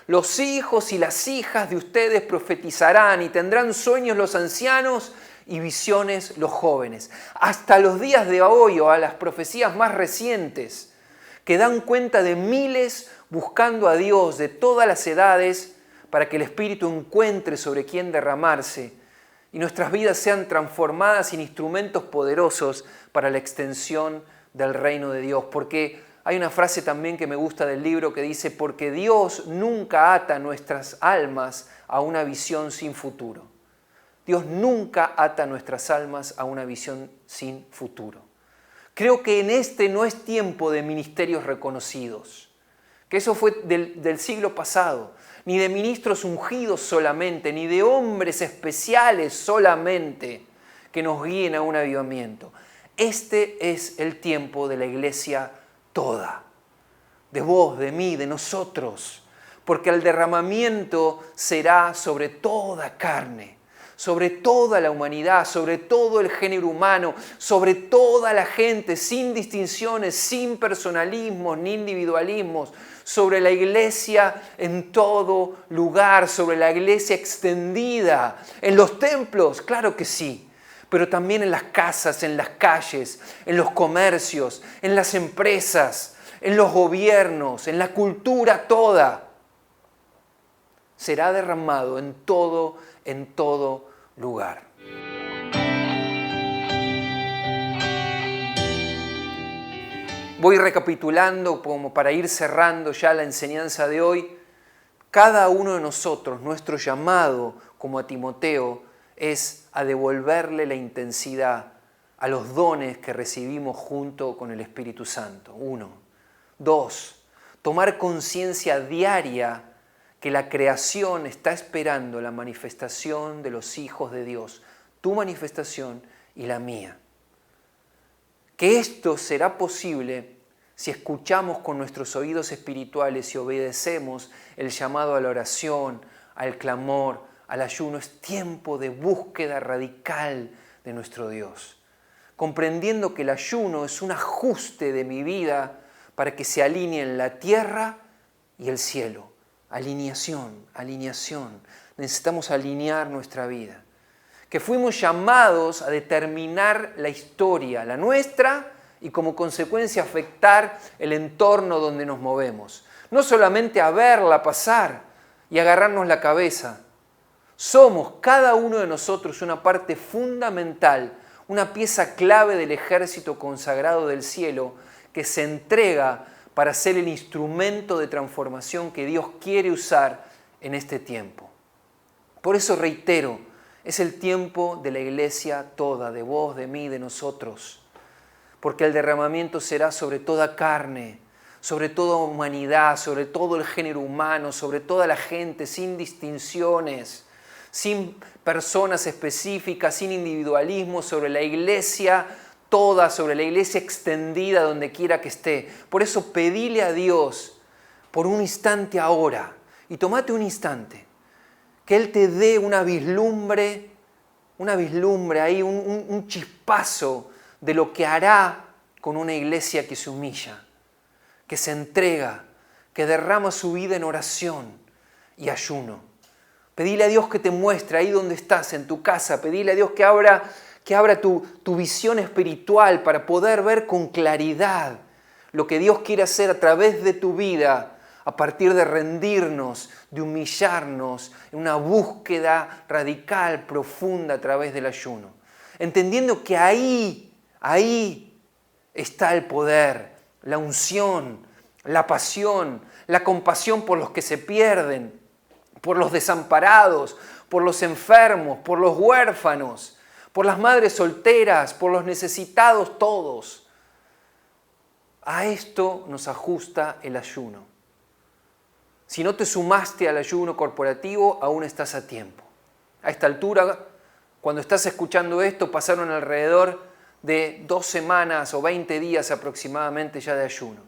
Los hijos y las hijas de ustedes profetizarán y tendrán sueños los ancianos y visiones los jóvenes. Hasta los días de hoy, o a las profecías más recientes, que dan cuenta de miles buscando a Dios de todas las edades para que el Espíritu encuentre sobre quién derramarse y nuestras vidas sean transformadas en instrumentos poderosos para la extensión del reino de Dios. Porque hay una frase también que me gusta del libro que dice: porque Dios nunca ata nuestras almas a una visión sin futuro. Dios nunca ata nuestras almas a una visión sin futuro. Creo que en este no es tiempo de ministerios reconocidos, que eso fue del siglo pasado, ni de ministros ungidos solamente, ni de hombres especiales solamente que nos guíen a un avivamiento. Este es el tiempo de la iglesia toda, de vos, de mí, de nosotros, porque el derramamiento será sobre toda carne, sobre toda la humanidad, sobre todo el género humano, sobre toda la gente, sin distinciones, sin personalismos ni individualismos, sobre la iglesia en todo lugar, sobre la iglesia extendida, en los templos, claro que sí, pero también en las casas, en las calles, en los comercios, en las empresas, en los gobiernos, en la cultura toda. Será derramado en todo lugar. Voy recapitulando como para ir cerrando ya la enseñanza de hoy. Cada uno de nosotros, nuestro llamado como a Timoteo es a devolverle la intensidad a los dones que recibimos junto con el Espíritu Santo. 1. 2. Tomar conciencia diaria que la creación está esperando la manifestación de los hijos de Dios, tu manifestación y la mía. Que esto será posible si escuchamos con nuestros oídos espirituales y obedecemos el llamado a la oración, al clamor, al ayuno. Es tiempo de búsqueda radical de nuestro Dios, comprendiendo que el ayuno es un ajuste de mi vida para que se alineen la tierra y el cielo. Alineación. Necesitamos alinear nuestra vida. Que fuimos llamados a determinar la historia, la nuestra, y como consecuencia afectar el entorno donde nos movemos. No solamente a verla pasar y agarrarnos la cabeza. Somos cada uno de nosotros una parte fundamental, una pieza clave del ejército consagrado del cielo que se entrega para ser el instrumento de transformación que Dios quiere usar en este tiempo. Por eso reitero, es el tiempo de la iglesia toda, de vos, de mí, de nosotros, porque el derramamiento será sobre toda carne, sobre toda humanidad, sobre todo el género humano, sobre toda la gente, sin distinciones, sin personas específicas, sin individualismo, sobre la iglesia toda, sobre la iglesia extendida donde quiera que esté. Por eso pedile a Dios por un instante ahora, y tomate un instante, que Él te dé una vislumbre ahí, un chispazo de lo que hará con una iglesia que se humilla, que se entrega, que derrama su vida en oración y ayuno. Pedile a Dios que te muestre ahí donde estás, en tu casa. Pedile a Dios que abra tu visión espiritual para poder ver con claridad lo que Dios quiere hacer a través de tu vida, a partir de rendirnos, de humillarnos, en una búsqueda radical, profunda a través del ayuno. Entendiendo que ahí está el poder, la unción, la pasión, la compasión por los que se pierden, por los desamparados, por los enfermos, por los huérfanos, por las madres solteras, por los necesitados todos. A esto nos ajusta el ayuno. Si no te sumaste al ayuno corporativo, aún estás a tiempo. A esta altura, cuando estás escuchando esto, pasaron alrededor de 2 semanas o 20 días aproximadamente ya de ayuno.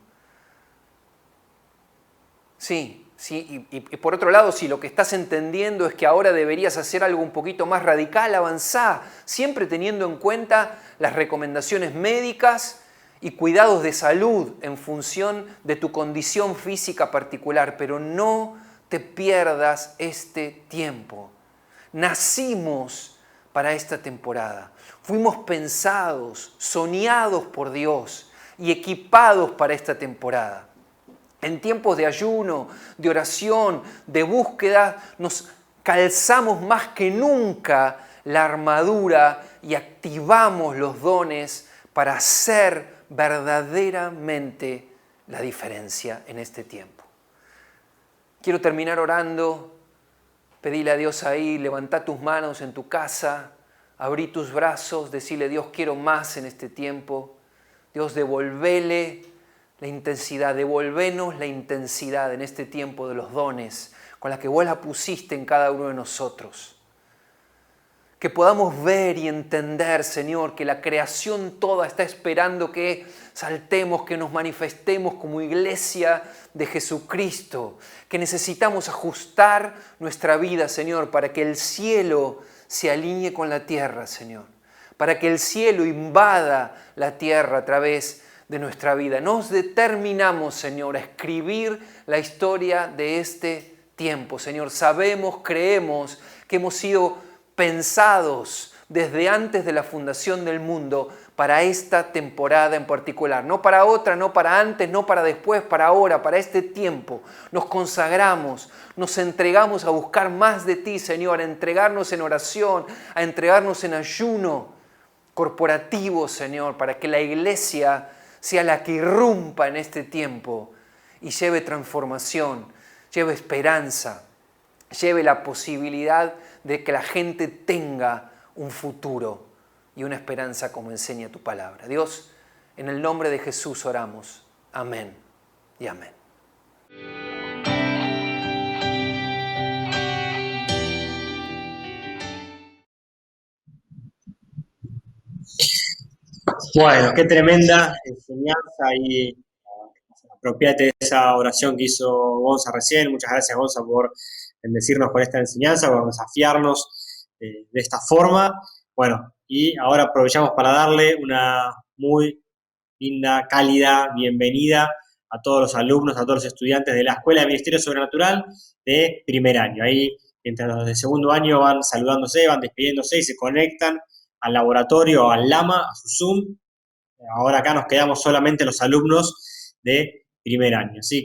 Sí, y por otro lado, si lo que estás entendiendo es que ahora deberías hacer algo un poquito más radical, avanzá, siempre teniendo en cuenta las recomendaciones médicas y cuidados de salud en función de tu condición física particular, pero no te pierdas este tiempo. Nacimos para esta temporada. Fuimos pensados, soñados por Dios y equipados para esta temporada. En tiempos de ayuno, de oración, de búsqueda, nos calzamos más que nunca la armadura y activamos los dones para hacer verdaderamente la diferencia en este tiempo. Quiero terminar orando. Pedile a Dios ahí, levantá tus manos en tu casa, abrí tus brazos, decirle: Dios, quiero más en este tiempo. Dios, devolvele la intensidad, devolvenos la intensidad en este tiempo de los dones con la que vos la pusiste en cada uno de nosotros. Que podamos ver y entender, Señor, que la creación toda está esperando que saltemos, que nos manifestemos como iglesia de Jesucristo, que necesitamos ajustar nuestra vida, Señor, para que el cielo se alinee con la tierra, Señor, para que el cielo invada la tierra a través de nuestra vida. Nos determinamos, Señor, a escribir la historia de este tiempo, Señor. Sabemos, creemos que hemos sido pensados desde antes de la fundación del mundo para esta temporada en particular. No para otra, no para antes, no para después, para ahora, para este tiempo. Nos consagramos, nos entregamos a buscar más de ti, Señor, a entregarnos en oración, a entregarnos en ayuno corporativo, Señor, para que la iglesia sea la que irrumpa en este tiempo y lleve transformación, lleve esperanza, lleve la posibilidad de que la gente tenga un futuro y una esperanza como enseña tu palabra. Dios, en el nombre de Jesús oramos. Amén y amén. Bueno, qué tremenda enseñanza y apropiate de esa oración que hizo Gonza recién. Muchas gracias, Gonza, por bendecirnos con esta enseñanza, por desafiarnos de esta forma. Bueno, y ahora aprovechamos para darle una muy linda, cálida bienvenida a todos los alumnos, a todos los estudiantes de la Escuela de Ministerio Sobrenatural de primer año. Ahí, mientras los de segundo año van saludándose, van despidiéndose y se conectan al laboratorio, al LAMA, a su Zoom. Ahora acá nos quedamos solamente los alumnos de primer año. Así